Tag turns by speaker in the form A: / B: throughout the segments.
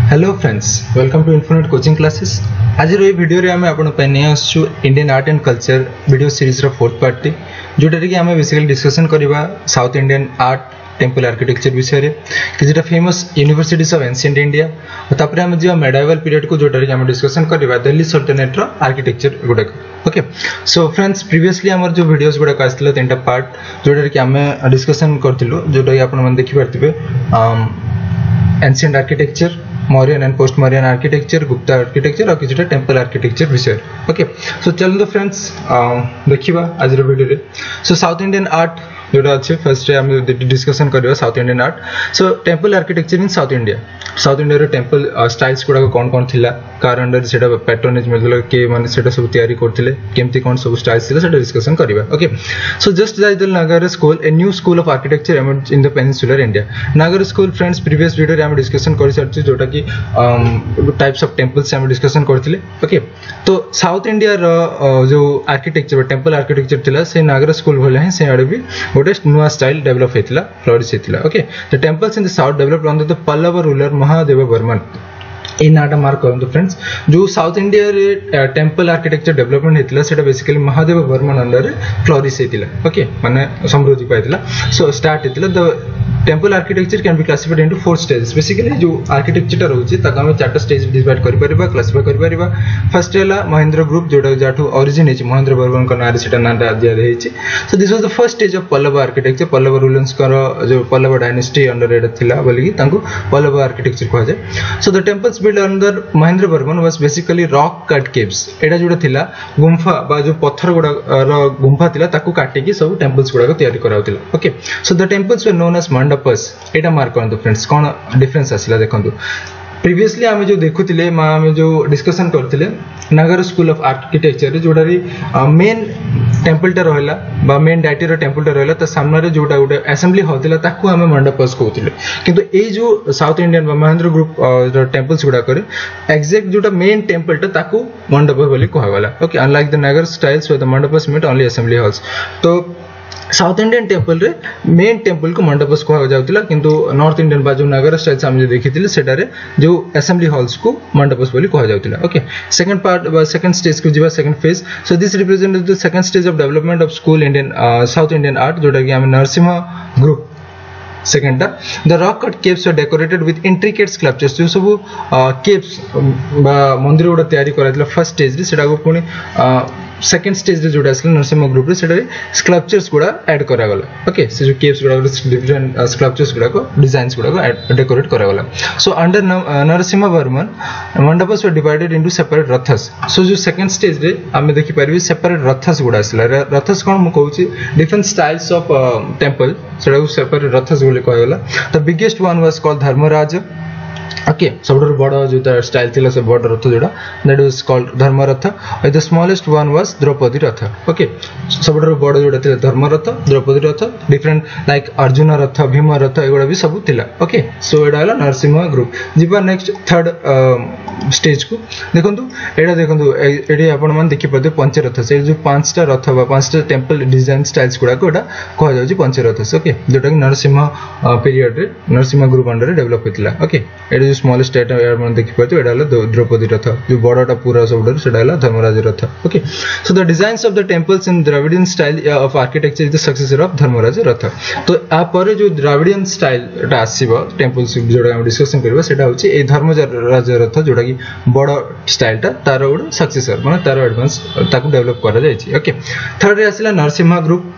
A: Hello friends, welcome to infinite coaching classes. आज ये video रे आमे आपण पे नै आसछु Indian art and culture video series रो फोर्थ पार्ट जोटा रे कि आमे बेसिकली डिस्कशन करबा South Indian art temple architecture विषय रे कि जेटा famous universities of ancient India और तापर आमे जो मेडाइवल पीरियड को जोटा रे आमे डिस्कशन करबा दिल्ली सल्तनate रो आर्किटेक्चर गुडा। ओके, सो फ्रेंड्स प्रीवियसली हमर जो वीडियोस गुडा आस्थिला तीनटा पार्ट जोटा रे कि आमे डिस्कशन करथिलु जोटा कि आपण मन देखि परथिबे ancient architecture, Mauryan and post Mauryan architecture, Gupta architecture और किछटा टेम्पल आर्किटेक्चर विषय। ओके, सो चलो फ्रेंड्स देखिबा आज रो वीडियो रे। सो साउथ इंडियन आर्ट जोटा अच्छे फर्स्ट हम डिस्कशन करबा South Indian art. So temple architecture in south India रो टेम्पल स्टाइल्स गुडा कोन कोन थिला, कार अंडर सेटा पैटर्नेज मिलला के माने सेटा सब तयारी करथिले, केमती कोन सब स्टाइल्स थिला सेटा डिस्कशन करबा। ओके, सो जस्ट जाइदल नागर school a new school of architecture emerge in the peninsular India. नागर स्कूल फ्रेंड्स प्रीवियस वीडियो रे हम डिस्कशन कर सारछि जोटा कि टाइप्स ऑफ टेम्पल्स हम डिस्कशन करथिले। ओके, तो साउथ इंडिया रो जो आर्किटेक्चर टेम्पल आर्किटेक्चर थिला से नागर स्कूल भले है से आडे भी गोटे नुआ स्टाइल डेवलप हेतिला, फ्लोरिश हेतिला। Okay, the temples in the south developed under the Pallava ruler Mahadev Varman. इन नाटा मार्क करंतु फ्रेंड्स, जो साउथ इंडिया रे टेम्पल आर्किटेक्चर डेवलपमेंट हेतिला सेटा बेसिकली महादेव वर्मन अंडर रे फ्लोरिश हेतिला। ओके, माने समृद्धि पाइतिला। सो स्टार्ट हेतिला the temple architecture can be classified into 4 stages. Basically जो आर्किटेक्चर रहउची ताका हम 4टा स्टेज डिवाइड करि परिबा, क्लासिफाई करि परिबा। फर्स्ट हैला महेंद्र ग्रुप जोटा जाठू ओरिजिन हेछि महेंद्र वर्मन का नारे सेटा नाटा दिया हेछि। So this was the first stage of Pallava architecture. Pallava rulers का जो पल्लव डायनेस्टी अंडर एटा थिला बोली तांको पल्लव आर्किटेक्चर कहै जाय। सो the temples build under Mahendra Varman was basically rock cut caves. एटा जोटा थिला गुंफा बा जो पत्थर गुडा रो गुंफा थिला ताकू काटि कि सब टेम्पल्स गुडा को तयारी कराउतिला। Okay, so the temples were known as mandapas. एटा मार्क करंतु फ्रेंड्स, कोन डिफरेंस आसिला देखंतु। प्रीवियसली आमे जो देखुतिले आमे जो डिस्कशन करथिले नागर स्कूल ऑफ आर्किटेक्चर जोटा री मेन टेम्पल टा रहला बा मेन डायटी रो टेम्पल टा रहला त सामने रे जोटा गोटे असेंबली होतिला ताकू आमे मंडपस कहउतिले। किंतु ए जो साउथ इंडियन बा महेंद्र ग्रुप रो टेम्पल्स गुडा करे एग्जैक्ट जोटा मेन टेम्पल टा ताकू मंडप बोली कहवाला। Okay, unlike the Nagara styles where the mandapas made only assembly halls. तो साउथ इंडियन टेम्पल रे मेन टेम्पल को मंडपस कहा जाउतिला, किंतु नॉर्थ इंडियन बा जो नागर स्टाइल्स हम जो देखिथिले सेटा रे जो असेंबली हॉल्स को मंडपस बोली कहा जाउतिला। ओके, सेकंड पार्ट बा सेकंड स्टेज को जिबा second phase. So this represent the second stage of development of school Indian South Indian art जोटा कि हम Narasimha group. Second the rock cut caves are decorated with intricate sculptures. जो सब caves बा मंदिर गुडा तयारी कराइतला फर्स्ट स्टेज रे सेटा को पुनी सेकंड स्टेज रे जोडा असले नरसिम्हा ग्रुप रे सेटा रे स्कल्पचर्स गुडा ऐड करा गला। ओके, से जो केव्स गुडा डिफरेंट स्कल्पचर्स गुडा को डिजाइन्स गुडा को डेकोरेट करा गला। So under Narasimha Varman mandapas were divided into separate rathas. So जो सेकंड स्टेज रे हम देखि परबी सेपरेट रथस गुडा असला। रथस कोन म कहूची डिफरेंट स्टाइल्स ऑफ टेम्पल सेटा को सेपरेट रथस बोली कहै गला। The biggest one was called Dharmaraj. Okay, सबडर बड़ जो स्टाइल थिला से बड़ रथ जोड़ा that was called Dharma Ratha. The smallest one was Draupadi Ratha. Okay, सबडर बड़ जोड़ा थिला धर्म रथ, द्रौपदी रथ, डिफरेंट लाइक अर्जुन रथ, भीम रथ एगुडा भी सब थिला। ओके, सो एडा हला नरसिम्हा ग्रुप। जिबा नेक्स्ट थर्ड स्टेज को देखंतु। एडा देखंतु एडी आपण मान देखि पते पंचरथ। से जो पांचटा रथ बा पांचटा टेम्पल डिजाइन स्टाइल्स गुडा को एडा कह जाउची पंचरथ। ओके, जोटा कि नरसिम्हा पीरियड रे नरसिम्हा ग्रुप अंडर डेवलप होतिला। ओके, एडी स्मॉलेस्ट आइटम यार मन देखि पते एडा हला द्रौपदी रथ, जो बड़टा पूरा सबडर सेडा हला Dharmaraja Ratha. Okay, so the designs of the temples in Dravidian style of architecture is the successor of Dharmaraja Ratha. तो आ परे जो द्रविडियन स्टाइल टा आसीबो टेम्पल्स जोडा हम डिस्कशन करबा सेटा होची ए धर्मराज रथ जोडा कि बड़ स्टाइल टा तार उड सक्सेसर माने तार एडवांस ताकू डेवलप करा जायछि। ओके, थर्ड रे आसीला नरसिम्हा ग्रुप।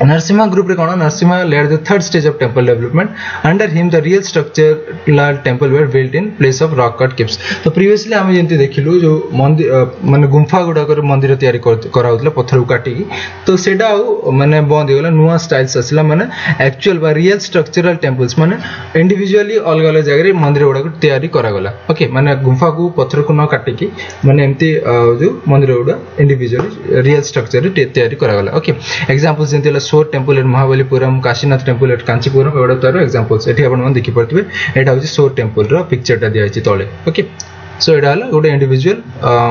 A: नरसिम्हा ग्रुप रे कोन Narasimha led the third stage of temple development. Under him the real structural temple were built in place of rock cut caves. तो प्रीवियसली हम जेंति देखिलु जो मंदिर माने गुंफा गुडा कर मंदिर तयारी कराउतला पत्थर को काटी की, तो सेडा माने बंद हो गेला, नुआ स्टाइल्स असला माने एक्चुअल बा रियल स्ट्रक्चरल टेम्पल्स माने इंडिविजुअली अलग अलग जगह रे मंदिर गुडा को तयारी करा गला। ओके, माने गुंफा को पत्थर को न काटी की माने एम्ति जो मंदिर गुडा इंडिविजुअली रियल स्ट्रक्चर रे तयारी करा गला। ओके, एग्जांपल्स जेंति shore temple at Mahabalipuram, Kashinath temple at Kanchipuram एवडा तार एग्जांपल्स एठी आपण मन देखि परथिबे। एटा होची सोर टेम्पल रो पिक्चर टा दिया छि तळे। ओके, सो एटा हला गोटे इंडिविजुअल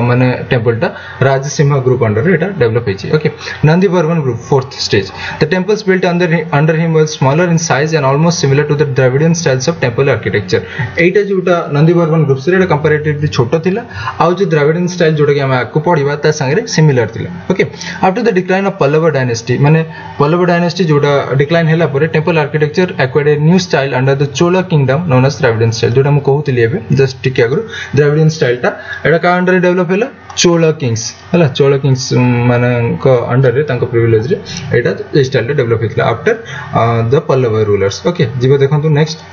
A: माने टेंपल टा राजसिंह ग्रुप अंडर एटा डेवलप हेछि okay Nandivarman group fourth stage the temples built under him were smaller in size and almost similar to the Dravidian styles of temple architecture एटा जोटा नंदीवर्मन ग्रुप से एटा comparatively छोटो थिला आ जो द्रविडियन स्टाइल जोटा कि हम आकु पढिबा ता संगे सिमिलर थिला okay after the decline of Pallava dynasty माने पल्लव डायनेस्टी जोटा डिक्लाइन हैला परे temple architecture acquired a new style under the Chola kingdom known as Dravidian style जोटा हम कहउतली एबे जस्ट टिके आगु द्रविडियन स्टाइल टा एटा का अंडर डेवलप हैला चोला किंग्स हला चोला किंग्स माने को अंडर रे तांको प्रिविलेज रे एटा ए स्टाइल टा डेवलप हैतला after the Pallava rulers okay जीव देखंतु नेक्स्ट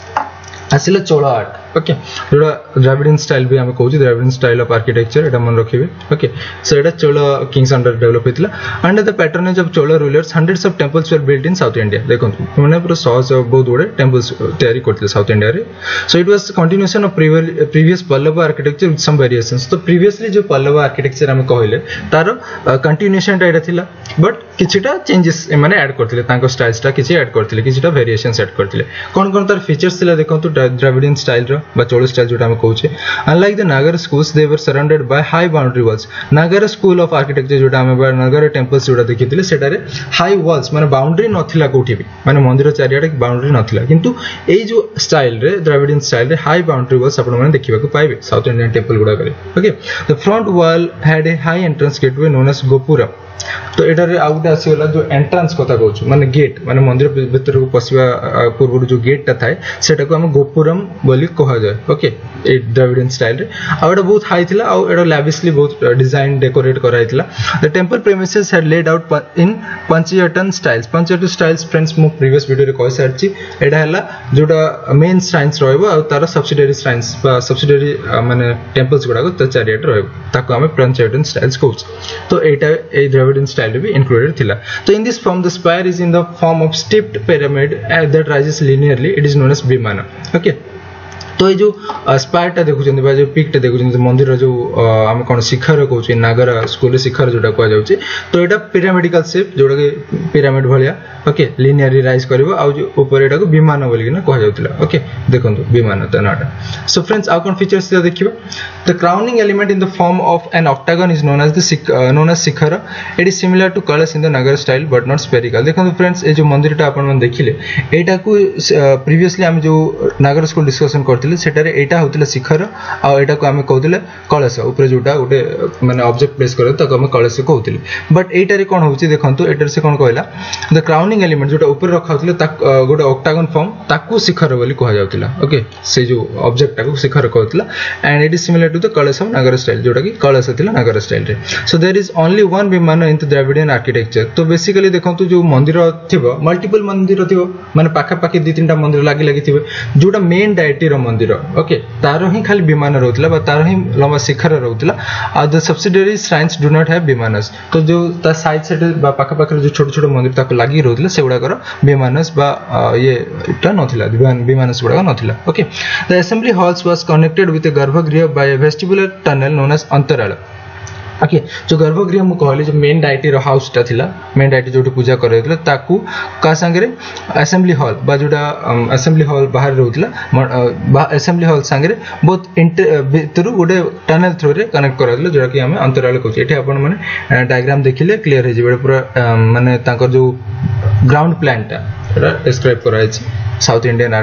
A: आसिला चोला आर्ट ओके जोड़ा द्रविडियन स्टाइल भी हम कहउची द्रविडियन स्टाइल ऑफ आर्किटेक्चर एटा मन रखिबे ओके सो एटा चोला किंग्स अंडर डेवलप हेतला under the patronage of Chola rulers hundreds of temples were built in south India देखंतु माने पूरा सॉस बहुत बड़े टेंपल्स तैयारी करथिले साउथ इंडिया रे so it was continuation of previous Pallava architecture with some variations तो प्रीवियसली जो पल्लव आर्किटेक्चर हम कहले तारो कंटिन्यूएशन एटा थिला बट किछटा चेंजेस माने ऐड करथिले तांको स्टाइल्स टा किछि ऐड करथिले किछटा वेरिएशंस ऐड करथिले कोन तार फीचर्स थिला देखंतु द्रविडियन स्टाइल रो बा चोला स्टाइल जोटा हम कहउछे अनलाइक द नागर schools they were surrounded by high boundary walls नागर स्कूल ऑफ आर्किटेक्चर जोटा हम नागर टेंपल्स जोटा देखिथिले सेटारे हाई वॉल्स माने बाउंड्री नथिला कोठी भी माने मंदिर चारियाडे बाउंड्री नथिला किंतु एई जो स्टाइल रे द्रविडियन स्टाइल रे हाई बाउंड्री वॉल्स आपण माने देखिबा को पाइबे साउथ इंडियन टेंपल गुडा करे okay the front wall had a high entrance gateway known as gopuram तो एटारे आउटे आसीगला जो एंट्रेंस कथा कहउछु माने गेट माने मंदिर भीतर को पसिबा पूर्व जो गेट ता थाए सेटा को हम गोपुरम बोली कहा जाय ओके ए द्रविडियन स्टाइल रे आ एटा बहुत हाई थिला आ एटा लैविशली बहुत डिजाइन डेकोरेट कराइतला the temple premises had laid out in panchayatan styles friends मो प्रीवियस वीडियो रे कहि सारछि एटा हला जोटा मेन श्राइन्स रहबो आ तार सब्सिडियरी श्राइन्स बा सब्सिडियरी माने टेंपल्स गुडा को त चारियाट रहबो ताको हम पंचयटन स्टाइल्स कहउछ तो एटा ए Dravidian style to be included thila so in this form the spire is in the form of stepped pyramid that rises linearly it is known as vimana okay तो ये जो स्पायर टा देखुछन बा जो पीक टा देखुछन मंदिर जो हम कोन शिखर कहउछि नागर स्कूल शिखर जोटा कह जाउछि तो एटा पिरामिडिकल शेप जोटा के पिरामिड भलिया ओके लिनियरली राइज करबो आ जो ऊपर एटा को विमान बोली ना कह जाउतला ओके देखंतु विमान त नाटा सो फ्रेंड्स आ कोन फीचर्स देखिबा the crowning element in the form of an octagon is known as shikhara it is similar to kalasha in the Nagara style but not spherical देखंतु फ्रेंड्स ए जो मंदिर टा आपण मन देखिले एटा को प्रीवियसली हम जो नागर स्कूल डिस्कशन करथिले सेटारे एटा होतिला शिखर आ एटा को हम कहउतिले कलश ऊपर जोटा गोटे माने ऑब्जेक्ट प्लेस करे त हम कलश कहउतिले बट एटारे कोन होउछि देखंतु एटारे से कोन कहला द क्राउनिंग एलिमेंट जोटा ऊपर रखा होतिले गोटे ऑक्टागन फॉर्म ताकू शिखर बोली कहा जाउतिला ओके से जो ऑब्जेक्ट ताकू शिखर कहउतिला and it is similar to the kalash of Nagara style जोटा कि कलश थिला नागर स्टाइल रे so there is only one vimana in the Dravidian architecture तो बेसिकली देखंतु जो मंदिर थिबो मल्टीपल मंदिर थिबो माने पाखा पाखी दि तीनटा मंदिर लागी थिबे जोटा मेन डायटी रो मंदिर ओके तारो ही खाली विमान रहउतला बा तारो ही लंबा शिखर रहउतला आ the subsidiary shrines do not have vimanas तो जो ता साइड साइड बा पाखा पाखा जो छोट छोट मंदिर ताको लागी रहउतला सेउडा कर विमानस बा ये इटा नथिला विमानस गुडा नथिला okay the assembly halls was connected with a garbhagriha by a vestibular tunnel known as antarala okay जो गर्भगृह मु कहले जो मेन डायटी रो हाउस टा थिला मेन डायटी जोटी पूजा करैतले ताकू का संगे असेंबली हॉल बा जोटा असेंबली हॉल बाहर रहउतला असेंबली हॉल संगे बहुत भीतर गोटे टनल थ्रू रे कनेक्ट करैतले जोटा कि हम अंतराल कहू एठी आपण माने डायग्राम देखिले क्लियर हे जेबे पूरा माने ताकर जो ग्राउंड प्लान टा डिस्क्राइब कराय छी साउथ इंडियन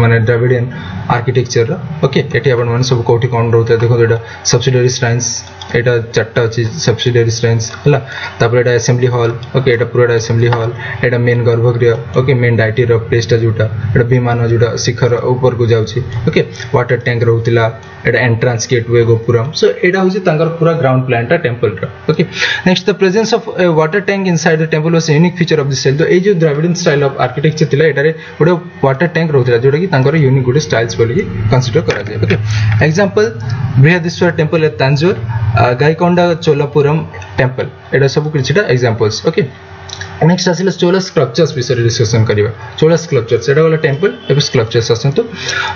A: माने द्रविडियन आर्किटेक्चर ओके एठी आपण माने सब कोठी कोन रहउते देखो एटा सब्सिडियरी श्राइन्स एटा चारटा अछि सब्सिडियरी श्राइन्स हला तापर एटा असेंबली हॉल ओके एटा पूरा असेंबली हॉल एटा मेन गर्भगृह ओके मेन डायटी रो प्लेस टा जोटा एटा विमान जोटा शिखर ऊपर को जाउछि ओके वाटर टैंक रहउतिला एटा एंट्रेंस गेटवे गोपुरम सो एटा होछि तांगर पूरा ग्राउंड प्लान टा टेंपल रा okay next the presence of A water tank inside the temple was unique feature of this style तो ए जो द्रविडियन स्टाइल ऑफ आर्किटेक्चर थिला एटारे गोटे वाटर टैंक रहउतिला जोटा कि तांगर यूनिक गोटे स्टाइल्स बोली कंसीडर करा जाय okay example Brihadeeswara temple at Tanjore Gangaikonda Cholapuram temple एटा सब किछटा एग्जांपल्स ओके नेक्स्ट आसिला चोला स्कल्पचर्स विषय डिस्कशन करिवा चोला स्कल्पचर्स एटा वाला टेंपल एबे स्कल्पचर्स आसंतु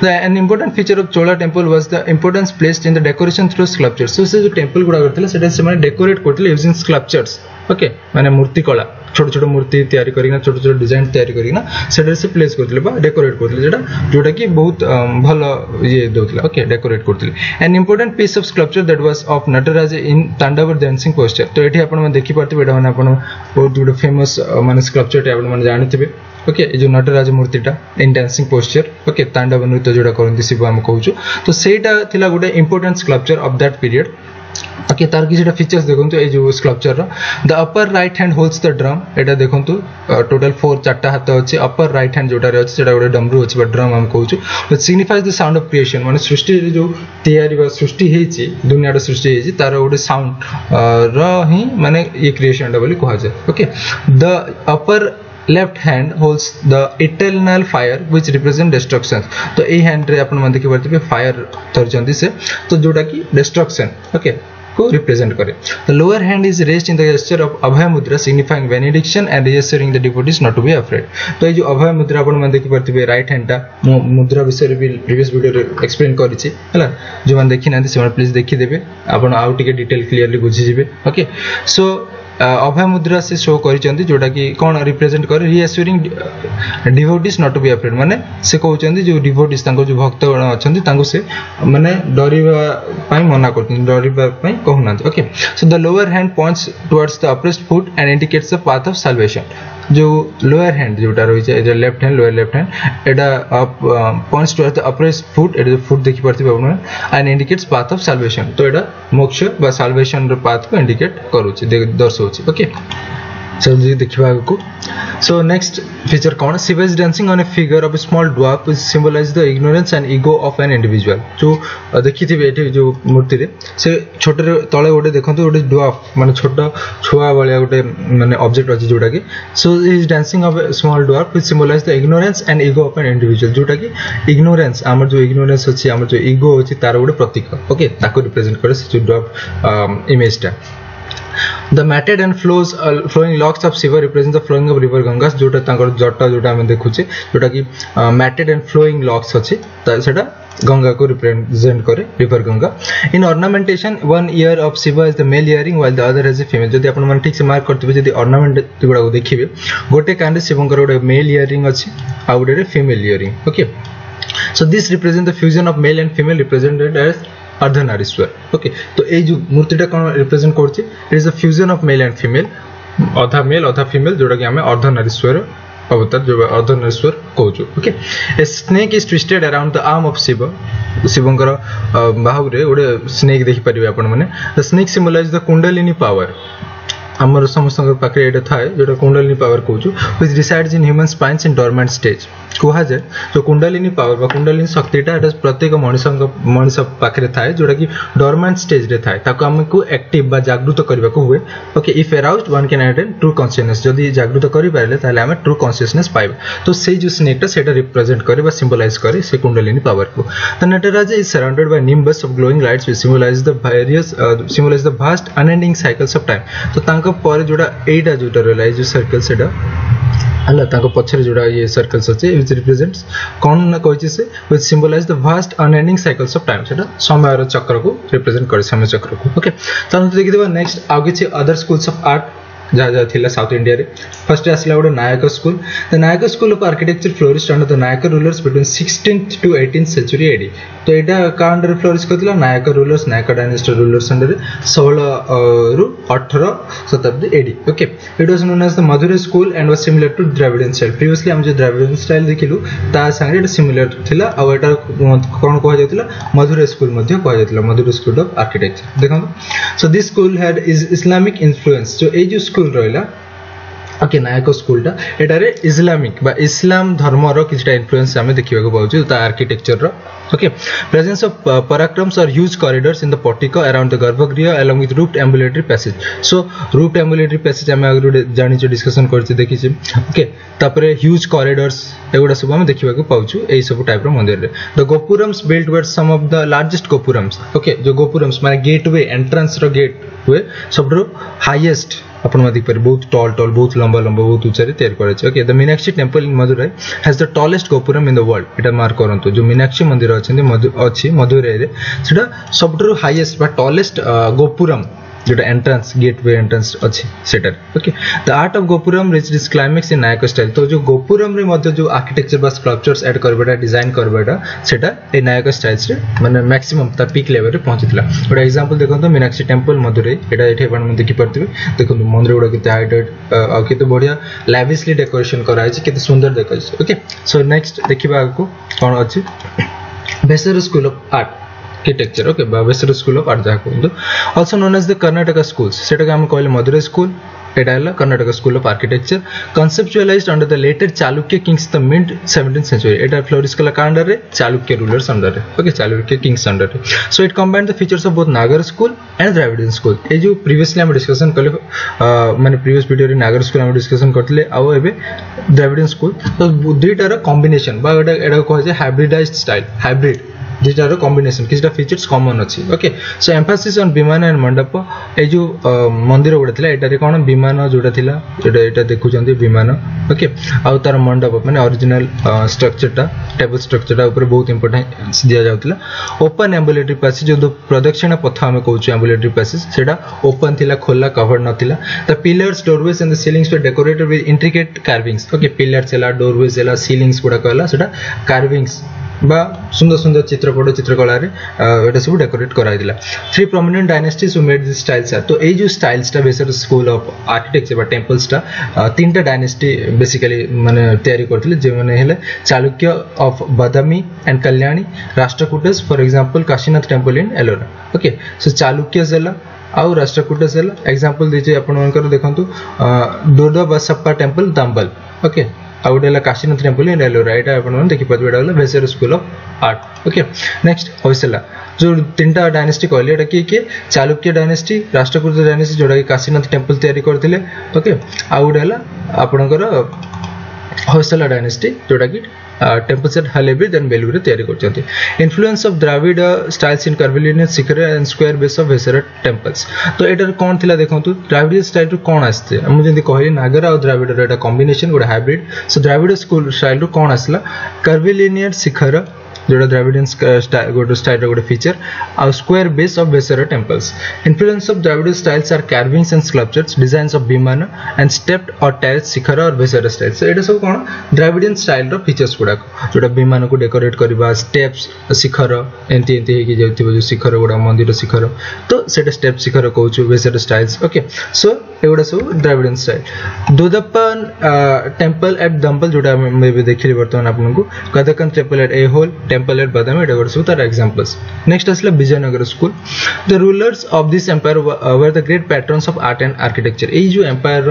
A: an important feature of Chola temple was the importance placed in the decoration through sculptures so से जो टेंपल गुडा करथिला सेटा से माने डेकोरेट करथिले यूजिंग स्कल्पचर्स ओके माने मूर्ति कला छोट छोट मूर्ति तैयारी करिना छोट छोट डिजाइन तैयारी करिना सेटा से प्लेस करथिले बा डेकोरेट करथिले जेटा जोटा कि बहुत भलो ये दोथिला ओके डेकोरेट करथिले an important piece of sculpture that was of Nataraja in tandava dancing posture तो एठी आपण देखि पारथिबे एटा माने आपण बहुत गुड फेमस माने स्कल्पचर टे आपण माने जानिथिबे ओके ये जो नटराज मूर्तिटा in dancing posture okay tandava नृत्य जोड़ा करंती शिव हम कहूछु तो सेटा थिला गुडे important sculpture of that period okay तार किछटा फीचर्स देखंतु ए जो स्कल्पचर रो the upper right hand holds the drum एटा देखंतु टोटल 4 चारटा हाथ अछि अपर राइट हैंड जोटा रे अछि सेटा गुडे डमरू अछि बा ड्रम हम कहूछु which signifies the sound of creation माने सृष्टि जो तैयारी बा सृष्टि हेछि दुनिया सृष्टि हेछि तार गुडे साउंड रो ही माने ये क्रिएशन डा बोली कहा जाय okay the upper left hand holds the eternal fire which represent destruction तो ए हैंड रे अपन मन देखि परथिबे फायर धरचंदी से तो जोटा कि डिस्ट्रक्शन ओके को रिप्रेजेंट करे the lower hand is raised in the gesture of abhaya mudra signifying benediction and reassuring the devotees not to be afraid तो ये जो अभय मुद्रा अपन मन देखि परथिबे राइट हैंड टा मुद्रा विषय रे भी प्रीवियस वीडियो रे एक्सप्लेन करिछि हला जो मन देखि नांती से प्लीज देखि देबे अपन आउ टिके डिटेल क्लियरली बुझि जिवे ओके सो अभय मुद्रा से शो करिसेंती जोटा कि कोन रिप्रेजेंट करे reassuring devotees not to be afraid माने से कहउचंती जो डिवोटीज तांको जो भक्त गण अछंती तांको से माने डरिबा पई मना करथि डरिबा पई कहउनांती okay so the lower hand points towards the upraised foot and indicates the path of salvation जो लोअर हैंड जोटा रही है जो left hand lower left hand एटा up points towards the upraised foot एटा फुट देखि परथि बाबू and indicates path of salvation तो एटा मोक्ष बा साल्वेशन रो पाथ को इंडिकेट करूची दर्शाउची ओके चलो देखिबा को सो नेक्स्ट फीचर कौन Shiva is dancing on a figure of a small dwarf which symbolize the ignorance and ego of an individual जो देखिथिबे एठी जो मूर्ति रे से छोटे तळे गोटे देखंतु गोटे ड्वार्फ माने छोटा छुआ वाला गोटे माने ऑब्जेक्ट अछि जोटा कि so he is dancing of a small dwarf which symbolize the ignorance and ego of an individual जोटा कि इग्नोरेंस हमर जो इग्नोरेंस अछि हमर जो ईगो अछि तार गोटे प्रतीक ओके ताको रिप्रेजेंट करे से जो ड्वार्फ इमेज टा The matted and flowing locks of Shiva represent the flowing of river Ganga जोटा तांकर जटा जोटा हम देखुचे जोटा कि matted and flowing locks अछि त सेटा गंगा को रिप्रेजेंट करे river Ganga in ornamentation one ear of Shiva is the male earring while the other has a female जदी अपन मन ठीक से मार्क करथिबे जदी ऑर्नामेंट गुडा को देखिबे गोटे कांडे शिवंकर गोटे मेल इयरिंग अछि आ गोटे female earring okay so this represent the fusion of male and female represented as Ardhanarishvara okay तो ए जो मूर्तिटा कोन रिप्रेजेंट करछि it is the fusion of male and female आधा मेल आधा फीमेल जोटा कि हमें अर्धनारीश्वर अवतार जो अर्धनारीश्वर कहूछु okay a snake is twisted around the arm of Shiva शिवंकर बाहु रे ओडे स्नेक देखि परिबे आपण माने the snake symbolize the kundalini power हमर समस्त पाखे एटा थाए जोटा कुंडलिनी पावर कहूछु which resides in human spines in dormant stage कहा जाए जो कुंडलिनी पावर बा कुंडलिनी शक्तिटा एटा प्रत्येक मनुष्य पाखे थाए जोटा कि डोरमेंट स्टेज रे थाए ताको हमकु एक्टिव बा जागृत करबा को हुए okay if aroused one can attain true consciousness जदी जागृत करि पारले ताले हम ट्रू कॉन्शियसनेस पाइबा तो से जो स्नेकटा सेटा रिप्रेजेंट करे बा सिंबलाइज करे से कुंडलिनी पावर को the Nataraja is surrounded by nimbus of glowing lights which symbolize the vast unending cycles of time तो तांको पर जोड़ा एटा जोटा रहला जो सर्कल सेटा हला ताको पछरे जोड़ा ये सर्कल्स अछि व्हिच रिप्रेजेंट्स कोन न कहछि से which symbolize the vast unending cycles of time सेटा समय चक्र को रिप्रेजेंट करे समय चक्र को ओके त देखि देबा नेक्स्ट आगे छै अदर स्कूल्स ऑफ आर्ट जहाँ थिला साउथ इंडिया रे फर्स्ट आसला गोटे Nayaka school the Nayaka school of architecture flourished under the Nayaka rulers between 16th to 18th century AD तो एटा का अंडर फ्लोरिश करथिला Nayaka rulers Nayaka dynasty rulers under 16 रु 18 शताब्दी AD okay it was known as the Madurai school and was similar to Dravidian style previously हम जो Dravidian style देखिलु ता संगे एटा सिमिलर थिला आ एटा कोन कहा जायतिला मधुरै स्कूल मध्ये कहा जायतिला मधुरै स्कूल ऑफ आर्किटेक्चर देखो so this school had Islamic influence जो ए जो स्कूल रहिला ओके नायक स्कूल टा एटारे इस्लामिक बा इस्लाम धर्म रो किछटा इन्फ्लुएंस हमें देखिबा को पाउछु ता आर्किटेक्चर रो ओके प्रेजेंस ऑफ पराक्रम्स और huge corridors in the portico around the garbhagriha along with roofed ambulatory passage so roofed ambulatory passage हमें आगु जानि छ डिस्कशन करछि देखि छी ओके तापरे ह्यूज कॉरिडोर्स एगुडा सब हम देखिबा को पाउछु एई सब टाइप रो मंदिर रे the gopurams built were some of the largest gopurams okay जो गोपुरम्स माने गेटवे एंट्रेंस रो गेट हुए सबरो हाईएस्ट अपन देख पारे बहुत टॉल बहुत लंबा बहुत ऊंचा रे तैयार करे छै okay the Meenakshi temple in Madurai has the tallest gopuram in the world एटा मार्क करंतु जो मीनाक्षी मंदिर अछि मदुरै रे सेटा सबटरो हाईएस्ट बा टॉलेस्ट गोपुरम जोटा एंट्रेंस गेटवे एंट्रेंस अच्छी सेटार okay the art of gopuram reached its climax in Nayaka style तो जो गोपुरम रे मध्य जो आर्किटेक्चर बा स्कल्पचर्स ऐड करबेटा डिजाइन करबेटा सेटा ए नायक स्टाइल्स रे माने मैक्सिमम ता पीक लेवल रे पहुंचीतला गोटा एग्जांपल देखंतो मीनाक्षी टेंपल मधुरै एटा एठे आपण देखि परथिबे देखंतो मंदिर गुडा केते हाइटेड आ केते बढ़िया लैविशली डेकोरेशन करा है केते सुंदर देखाय ओके सो नेक्स्ट देखिबा को कोन अछि बेसर school of art architecture okay Bavesar School of Art also known as the Karnataka schools सेटा हम कहले मधुरै स्कूल एटा हला Karnataka school of architecture conceptualized under the later Chalukya kings the mid 17th century Etah flourish कला under रे Chalukya rulers under रे okay Chalukya Kings under रे so it combined the features of both नागर school and Dravidian school ए जो previously हम discussion करले माने previous video रे नागर स्कूल हम डिस्कशन करथले आ एबे द्रविडियन स्कूल तो दुईटार कॉम्बिनेशन बा एटा कहै छै हाइब्रिडाइज्ड स्टाइल हाइब्रिड दिटार कॉम्बिनेशन किछटा फीचर्स कॉमन अछि okay so emphasis on vimana and mandapa ए जो मंदिर गुडा थिला एटारे कोन विमान जोटा थिला एटा देखु चंदी विमान ओके आ तार मंडप माने ओरिजिनल स्ट्रक्चरटा टेबल स्ट्रक्चरटा ऊपर बहुत इंपोर्टेंस दिया जाउतला ओपन एम्बुलेटरी पैसेज जो प्रदक्षिणा पथ हम कहउछु एम्बुलेटरी पैसेज सेटा ओपन थिला खोला कवर्ड नथिला the pillars doorways and the ceilings were decorated with intricate carvings okay pillars एला डोरवेज एला सीलिंग्स गुडा कहला सेटा कार्विंग्स बा सुंदर सुंदर चित्रपट चित्रकला रे एटा सब डेकोरेट कराइ दिला three prominent dynasties who made this styles तो ए जो स्टाइल्स ता बेसर स्कूल ऑफ आर्किटेक्चर बा टेंपल्स ता तीनटा डायनेस्टी बेसिकली माने तयारी करथिले जे माने हेले Chalukya of Badami and Kalyani Rashtrakutas for example Kashinath temple in Ellora okay so Chalukya जला आउ राष्ट्रकूटस जला एग्जांपल दीजे आपण मनकर देखंतु दोडो बसप्पा टेंपल दांबल ओके आउडेला काशीनाथ टेंपल इन एलोरा एटा आपण मन देखि पतबेडा वाला Besara school of art okay next Hoysala जो तीनटा डायनेस्टी कहले एटा की चालुक्य डायनेस्टी राष्ट्रकूट डायनेस्टी जोडा कि काशीनाथ टेंपल तयारी करथिले ओके आउडेला आपणकर होइसला डायनेस्टी जोडा कि temples at Halebi then Belur तैयारी करछथि influence of Dravida styles in curvilinear Shikhar and square base of Vesara temples तो एटर कोन थिला देखंतु Dravida style रु कोन आस्ते हम जेंति कहली नागर और Dravida एटा कॉम्बिनेशन गोटा हाइब्रिड सो Dravida स्कूल स्टाइल रु कोन आसला curvilinear शिखर जोड़ा द्रविडियन गोटे स्टाइल गोटे फीचर आ square base of Vesara temples influence of Dravidian styles are carvings and sculptures designs of vimana and stepped और टेरेस शिखर और बेसरा स्टाइल सो एटा सब कोन द्रविडियन स्टाइल रो फीचर्स गुडा जोड़ा विमान को डेकोरेट करबा स्टेप्स शिखर एंती एंती हे कि जेतिबो जो शिखर गुडा मंदिर शिखर तो सेटा स्टेप शिखर कहउछु बेसरा स्टाइल्स ओके सो एगुडा सब Dravidian style Dodappan temple at Dambal जोड़ा मे भी देखिली वर्तमान आपन को कदकन temple at Aihole temple at Badami एटा गोटे सब तार एग्जांपल्स नेक्स्ट असला Vijayanagara school the rulers of this empire were the great patrons of art and architecture ए जो एम्पायर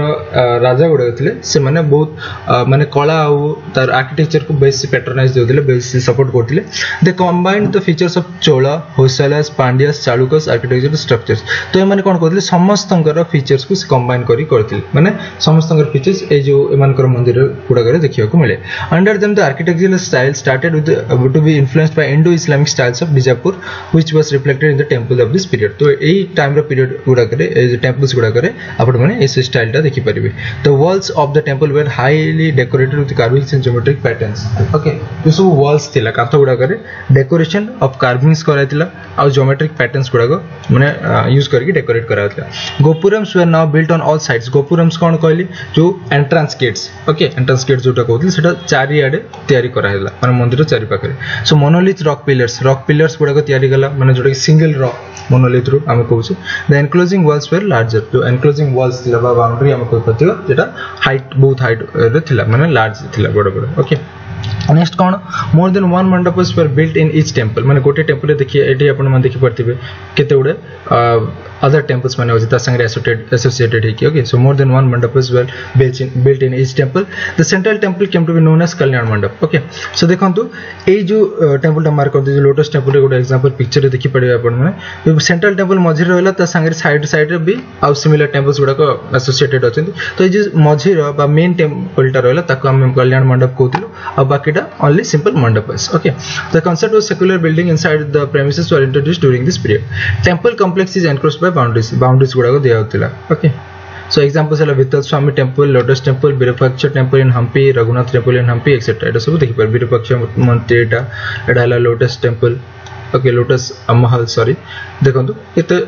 A: राजा गुडा थिले से माने बहुत माने कला आ तार आर्किटेक्चर को बेस पैटर्नाइज देउथिले बेस सपोर्ट करथिले they combined the features of Chola Hoysalas Pandyas Chalukyas architecture structures तो ए माने कोन करथिले समस्तंकर फीचर्स को कंबाइन करी करथिले माने समस्तंकर फीचर्स ए जो एमानकर मंदिर गुडा करे देखियो को मिले under them the architectural style started with to be influenced by Indo-Islamic styles of Bijapur, which was reflected in the temple of this period. तो यही टाइम रो पीरियड गुडा करे ए टेंपल्स गुडा करे आपण माने इस स्टाइल टा देखि परिबे the walls of the temple were highly decorated with carvings and geometric patterns okay जो सब walls थिला काथ गुडा करे डेकोरेशन ऑफ कार्विंग्स कराइतिला आ geometric patterns गुडा को माने यूज करके डेकोरेट कराइतिला gopurams were now built on all sides gopurams कोन कहली जो entrance gates okay entrance gate जोटा कहथि सेटा चारि आडे तयारी कराइला माने मंदिर चारि पाखरे सो मोनोलिथ रॉक पिलर्स गुडा को तयारी गला माने जोटा सिंगल रॉक मोनोलिथ रु हम कहउछु the enclosing walls were larger जो एनक्लोजिंग वॉल्स थिला बा बाउंड्री हम कहि पतियो जेटा हाइट बहुत हाइट रे थिला माने लार्ज थिला बड़ बड़ ओके नेक्स्ट कोन more than one mandapas were built in each temple माने गोटे टेंपल रे देखिए एठी आपण मन देखि परथिबे केते उडे other temples माने होछि ता संगे associated है okay so more than one mandapus were built in each temple the central temple came to be known as kalyan mandap okay so देखंतु ए जो टेंपल टा मार्क कर दे लोटस टेंपल रे गोटे एग्जांपल पिक्चर रे देखि पड़े आपण माने सेंट्रल टेंपल मझी रहला ता संगे साइड रे भी आ सिमिलर टेंपल्स गुडा को एसोसिएटेड अछन तो ए जे मझी रो बा मेन टेंपल टा रहला ताको हम कल्याण मंडप कहतिलो आ बाकीटा only simple mandapas okay the concept of secular building inside the premises were introduced during this period temple complex is enclosed by boundaries गुडा को दिया होतिला okay so examples है Vittal Swami temple lotus temple Virupaksha temple in Hampi Raghunath temple in Hampi etcetera एटा सब देखि पर विरूपाक्ष मंदिर एटा हला lotus temple okay lotus Mahal sorry देखंतु एते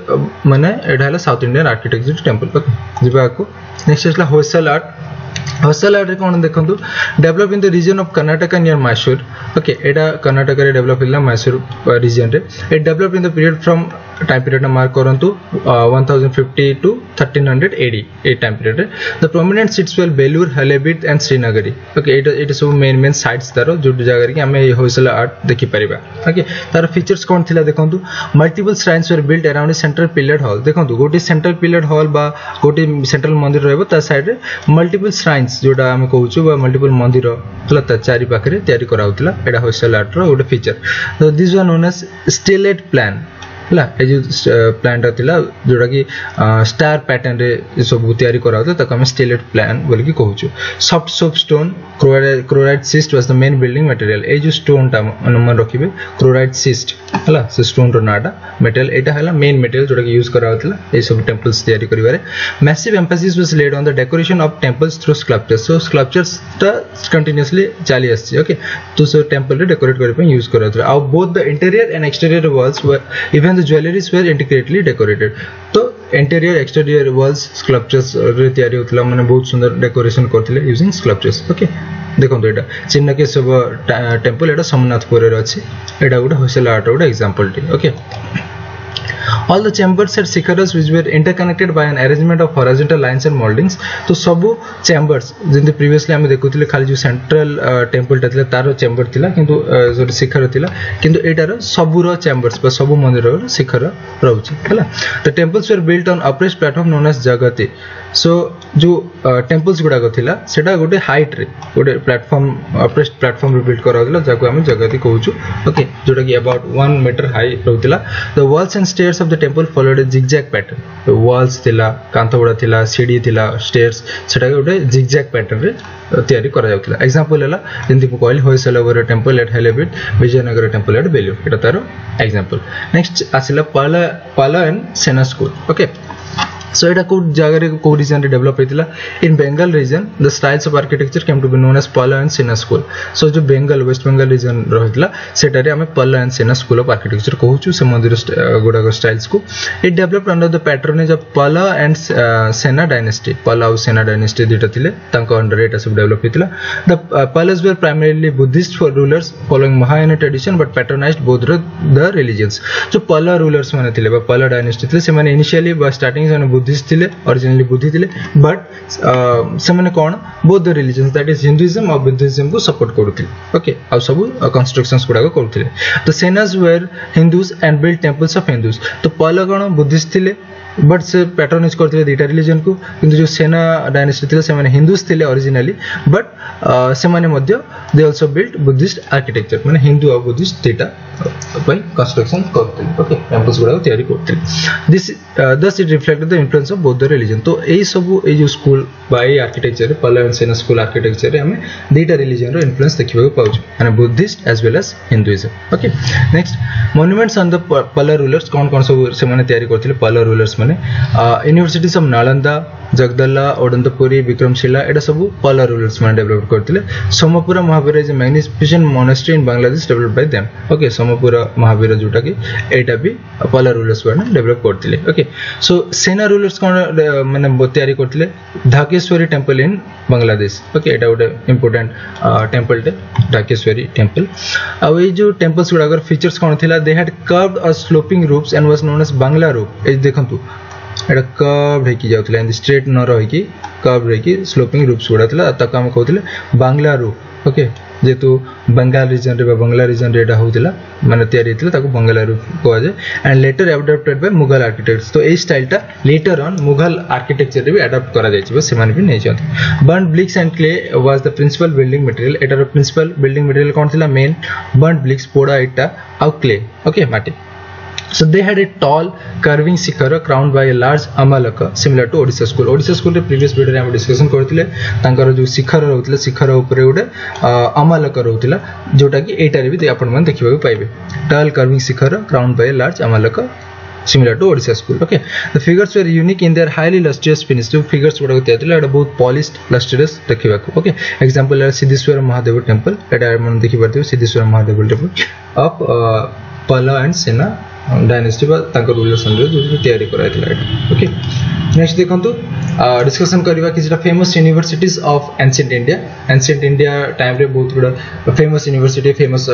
A: माने एडा हला south Indian architecture temple okay जिबा को नेक्स्ट हला होसल आर्ट रे कोन देखंतु develop in the region of Karnataka near Mysore okay एडा कर्नाटका रे डेवलप हिला मैसूर रीजन रे it develop in the period from time period mark करंतु 1050 to 1300 AD ए टाइम पीरियड रे the prominent sites were Belur Halebidu and Sringeri okay एटा सब मेन साइट्स तारो जो जगह रे हमें होसल आर्ट देखि परिबा ओके तार फीचर्स कोन थिला देखंतु multiple shrines were built around central pillared hall देखंतु गोटी सेंट्रल पिलर्ड हॉल बा गोटी सेंट्रल मंदिर रहबो ता साइड रे मल्टीपल श्राइन्स जोटा हम कहूछु बा मल्टीपल मंदिर हला ता चारि पाखरे तयारी कराउतला एडा होसल आर्ट रो गोटे फीचर तो this one known as stellate plan हला ए जो प्लान थिला जोटा कि स्टार पैटर्न रे सब तयारी कराउत तक हम स्टेलेट प्लान बोल कि कहूछु soft soap stone chloride schist was the main building material ए जो स्टोन ता मन रखिबे क्लोराइड सिस्ट हला से स्टोन रो नाटा मेटल एटा हला मेन मटेरियल जोटा कि यूज कराउतला ए सब टेंपल्स तयारी करिवारे massive emphasis was laid on the decoration of temples through sculptures so sculptures ता कंटीन्यूअसली चली आसी ओके तो सो टेंपल रे डेकोरेट करै पे यूज कराउतला आ both the interior and exterior walls were even the jewelries were intricately decorated तो इंटीरियर एक्सटीरियर वॉल्स स्कल्पचर्स रे तयारी होतला माने बहुत सुंदर डेकोरेशन करथिले यूजिंग स्कल्पचर्स ओके देखंतु एटा चिन्नकेशव टेंपल एटा सोमनाथपुर रे अछि एटा गोटे होसल आर्ट गोटे example T okay all the chambers had शिखरस which were interconnected by an arrangement of horizontal lines and moldings तो सब chambers जिंदे प्रीवियसली हम देखुथिले खाली जो सेंट्रल टेंपल ता थिला तारो चेंबर थिला किंतु जो शिखर थिला किंतु एटार सबुरो चेंबर्स पर सब मंदिर रो शिखर रहउची हला the temples were built on a raised platform known as jagati so जो टेंपल्स गुडा को थिला सेटा गोटे हाइट रे गोटे प्लेटफॉर्म अप्रेस्ट प्लेटफॉर्म रे बिल्ड कराउला जाको हम जगति कहूछु ओके जोटा कि अबाउट 1 मीटर हाई रहउतिला the walls and stairs of the temple followed a zigzag pattern walls थिला कांथ गुडा थिला सीढ़ी थिला स्टेयर्स सेटा गोटे जिगजैग पैटर्न रे तयारी करा जाउतिला एग्जांपल हला जंती को कहली Hoysaleswara temple at Halebidu Vijayanagar temple at Belur एटा तारो एग्जांपल नेक्स्ट आसिला Pala and Sena school okay so eta ko jaga re ko region re develop heitila in Bengal region the styles of architecture came to be known as Pala and Sena school so jo Bengal West Bengal region rahitla seta re ame Pala and Sena school of architecture kohuchu se mandir goda styles ko it developed under the patronage of Pala and Sena dynasty Pala and Sena dynasty dita thile tanka under eta sab develop heitila the Palas were primarily Buddhist for rulers following Mahayana tradition but patronized both the religions so Pala rulers mane thile ba Pala dynasty thile se mane initially by starting se Buddhist थिले originally बुद्धि थिले but से माने कोन both the religions that is Hinduism or Buddhism को support करथिले okay आ सब कंस्ट्रक्शंस गुडा को करथिले the Senas were Hindus and build temples of Hindus तो पहला कोन बुद्धिस्ट थिले बट से पैटर्नेज करथिले दीटा रिलीजन को किंतु जो सेना डायनेस्टी थिले से माने हिंदूज थिले ओरिजिनली बट से माने मध्य they also build Buddhist architecture माने हिंदू और बुद्धिस्ट दीटा पई कंस्ट्रक्शन करथिले ओके टेंपल्स गुडा को तयारी करथिले this thus it reflected the influence of both the religion तो एई सब ए जो school by architecture Pala and Sena school architecture रे हमें दीटा रिलीजन रो इन्फ्लुएंस देखिबा पाउछ माने Buddhist as well as Hinduism okay next monuments on the Pala rulers कोन सब से माने तयारी करथिले पला रूलर्स माने यूनिवर्सिटीज ऑफ नालंदा जगदल्ला ओडंतपुरी विक्रमशिला एटा सब पला रूलर्स माने डेवलप करथिले सोमपुरा महावीर इज a magnificent monastery in Bangladesh developed by them okay Somapura Mahavira जोटा कि एटा भी पला रूलर्स माने डेवलप करथिले ओके सो सेना रूलर्स कोन माने तयारी करथिले ढाकेश्वरी टेंपल इन बांग्लादेश ओके एटा गोटे इंपोर्टेंट टेंपल टे ढाकेश्वरी टेंपल आ ए जो टेंपल्स गुडा अगर फीचर्स कोन थिला दे हैड कर्व्ड और sloping roofs and was known as Bangla roof ए देखंतु एटा कर्व्ड है कि जाउतला एंड स्ट्रेट न रही कि कर्व्ड है कि स्लोपिंग रूफ्स गुडा थिला तक हम कहथिले बांग्ला रूफ ओके जेतु बंगाल रीजन रे बांग्ला रीजन रे एटा होतिला माने तयारी हेतिला ताको बांग्ला रूफ कहवा जाय and later adopted by Mughal architects तो ए स्टाइल टा लेटर ऑन मुगल आर्किटेक्चर रे भी अडॉप्ट करा जाय छै से माने भी नै छै burnt bricks and clay was the principal building material एटा रो प्रिंसिपल बिल्डिंग मटेरियल कोन थिला मेन बर्न ब्रिक्स पोड़ा इटा आ क्ले ओके माटी So they had a tall curving shikhara crowned by a large amalaka similar to Odisha school. Odisha school रे previous video रे हम डिस्कशन करथिले तांकर जो शिखर रहउतले शिखर ऊपर उडे amalaka रहउतला जोटा कि एटा रे भी आपण मन देखिबा पाइबे tall curving shikhara crowned by a large amalaka similar to Odisha school. Okay, the figures were unique in their highly lustrous finish. जो figures गुडा थिला एटा बहुत polished lustrous देखिबा को. Okay, example है सिद्धेश्वर महादेव टेंपल एटा मन देखि परथिबे Siddheshwar Mahadev temple of Pallava and Sena dynasty बा तांकर रूलर्स अंडर जो तयारी कराइतला ओके नेक्स्ट देखंतु डिस्कशन करबा किछटा famous universities of ancient India time रे बहुत गुडा फेमस यूनिवर्सिटी फेमस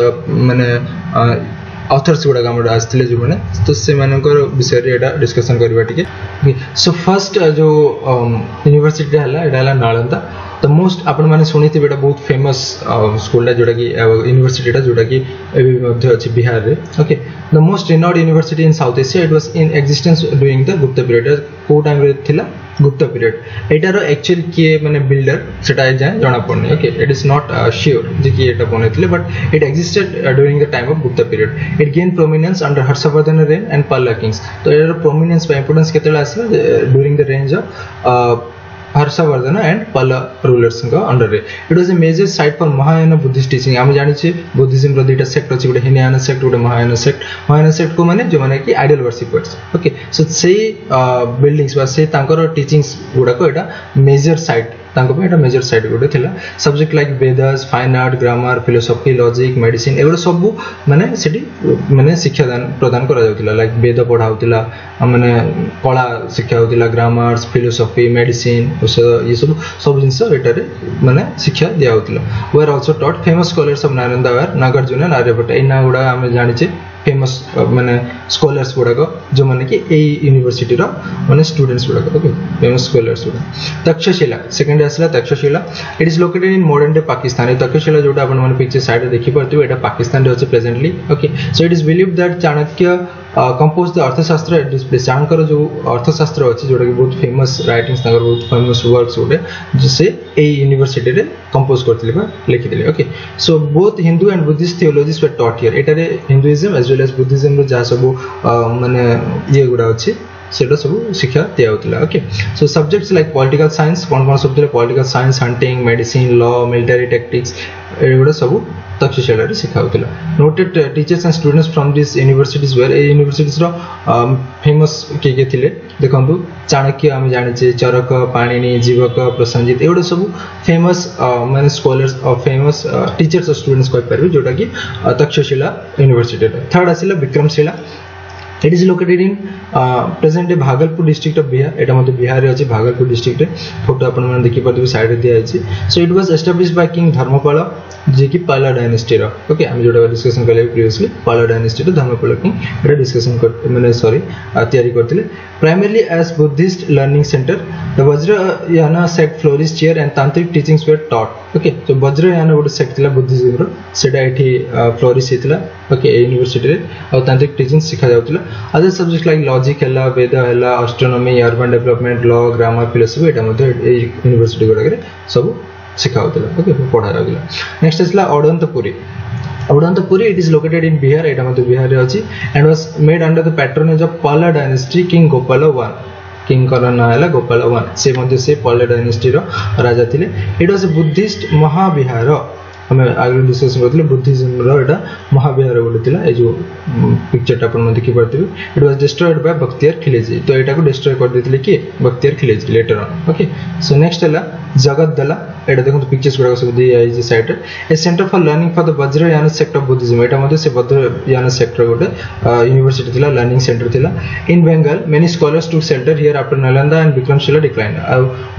A: माने ऑथर्स गुडा हम आसथिले जो माने तो से मानकर विषय रे एटा डिस्कशन करबा टिके सो फर्स्ट जो यूनिवर्सिटी हला एटा हला नालंदा द मोस्ट आपण माने सुनिते बेटा बहुत फेमस स्कूल जोटा कि यूनिवर्सिटी जोटा कि मध्य अछि बिहार रे okay the most renowned university in south Asia it was in existence during the Gupta period को टाइम रे थिला गुप्ता पीरियड एटार एक्चुअली के माने बिल्डर सेटा जाय जाना पड़ने okay it is not sure जे कि एटा बनेथिले but it existed during the time of Gupta period it gain prominence under Harshavardhan reign and Pallava kings तो एटार प्रोमिनेंस बा इंपोर्टेंस केतेला आसला during the range of Harshavardhan and Pallava rulers का अंडर रे it was a major site for Mahayana Buddhist teaching हम जानि छी बुद्धिज्म रो दुटा सेक्ट अछि गोटे हिनयान सेक्ट गोटे महायान सेक्ट को माने जो माने कि आइडल वर्शिपर्स ओके सो से बिल्डिंग्स बा से तांकर टीचिंग्स गुडा को एटा मेजर साइट तांको पे एटा मेजर साइट गोटे थिला subject like Vedas fine art grammar philosophy logic medicine एगुडा सब माने सेठी माने शिक्षा दान प्रदान करा जाउतिला लाइक वेद पढाउतिला माने कला शिक्षा होतिला ग्रामर्स फिलोसॉफी मेडिसिन ये सब जिंस एटारे माने शिक्षा दिया होतिला we are also taught famous scholars of Nalanda were Nagarjuna and Aryabhatta इना गुडा हम जानि छे फेमस माने स्कॉलर्स गुडा को जो माने कि ए यूनिवर्सिटी रो माने स्टूडेंट्स गुडा को ओके फेमस स्कॉलर्स गुडा तक्षशिला सेकंड आसला Takshashila it is located in modern day Pakistan Takshashila जोटा आपण माने पिक्चर साइड देखि परथिबे एटा पाकिस्तान रे अछि presently okay so it is believed that Chanakya compose the अर्थशास्त्र एट दिस प्लेस चाणक्य जो अर्थशास्त्र अछि जोटा कि बहुत फेमस राइटिंग्स तागर बहुत फेमस वर्क्स उडे जिसे ए यूनिवर्सिटी रे कंपोज करथिले बा लिखिथिले okay so both Hindu and Buddhist theologies were taught here एटारे Hinduism as well as Buddhism रो जा सब माने ये गुडा अछि सेटा सब शिक्षा दिया होतला okay so subjects like political science कोन सब थिले political science hunting medicine law military tactics एगुडा सब तक्षशिला रे शिक्षा होतला noted teachers and students from this universities where ए यूनिवर्सिटीज रो फेमस के थिले देखंतु चाणक्य हम जानि छे चरक पाणिनि जीवक प्रसंजित एगुडा सब फेमस माने स्कॉलर्स ऑफ फेमस टीचर्स और स्टूडेंट्स कोइ परबे जोटा कि तक्षशिला यूनिवर्सिटी थर्ड आसिला Vikramashila It is located in present day Bhagalpur district of Bihar. एटा मतलब बिहार रे अछि भागलपुर डिस्ट्रिक्ट रे फोटो अपन मन देखि परबे साइड रे दिया अछि so it was established by king Dharmapal जे कि पल्लव डायनेस्टी रो ओके हम जोटा डिस्कशन करले प्रीवियसली पल्लव डायनेस्टी रो धर्मपाल किंग एटा डिस्कशन कर माने सॉरी तयारी करथिले primarily as Buddhist learning centre the Vajrayana sect flourish here and tantric teachings were taught okay तो वज्रयाना गोटे सेक्ट थिला बुद्धिज्म रो सेटा एठी फ्लोरिश हितला ओके यूनिवर्सिटी रे और तांत्रिक टीचिंग सिखा जाउतला अदर सब्जेक्ट लाइक लॉजिक हला वेद हला astronomy urban development law grammar philosophy एटा मध्ये ए यूनिवर्सिटी गोडा करे सब सिखा होतला ओके पढा लागला next इसला Odanthapuri it is located in Bihar एटा मध्ये बिहार रे अछि and was made under the patronage of Palla dynasty king Gopala I king का नाम है गोपाल I से मध्ये से पल्लव डायनेस्टी रो राजा थिले इट वाज अ बुद्धिस्ट महाविहार हमें आगे डिस्कस करथले बुद्धिज्म रो एटा महाविहार बोलथिला ए जो पिक्चर अपन में देखि परथिबे it was destroyed by Bakhtiyar Khilji तो एटा को डिस्ट्रॉय कर देथिले कि Bakhtiyar Khilji later on okay so next हला जगतदला एटा देखो पिक्चर्स गुडा सब दे आई जे side a centre for learning for the Vajrayana sect of Buddhism एटा मध्ये से वज्रयान सेक्टर गोटे यूनिवर्सिटी थिला लर्निंग सेंटर थिला in Bengal many scholars to centre here after Nalanda and Vikramashila decline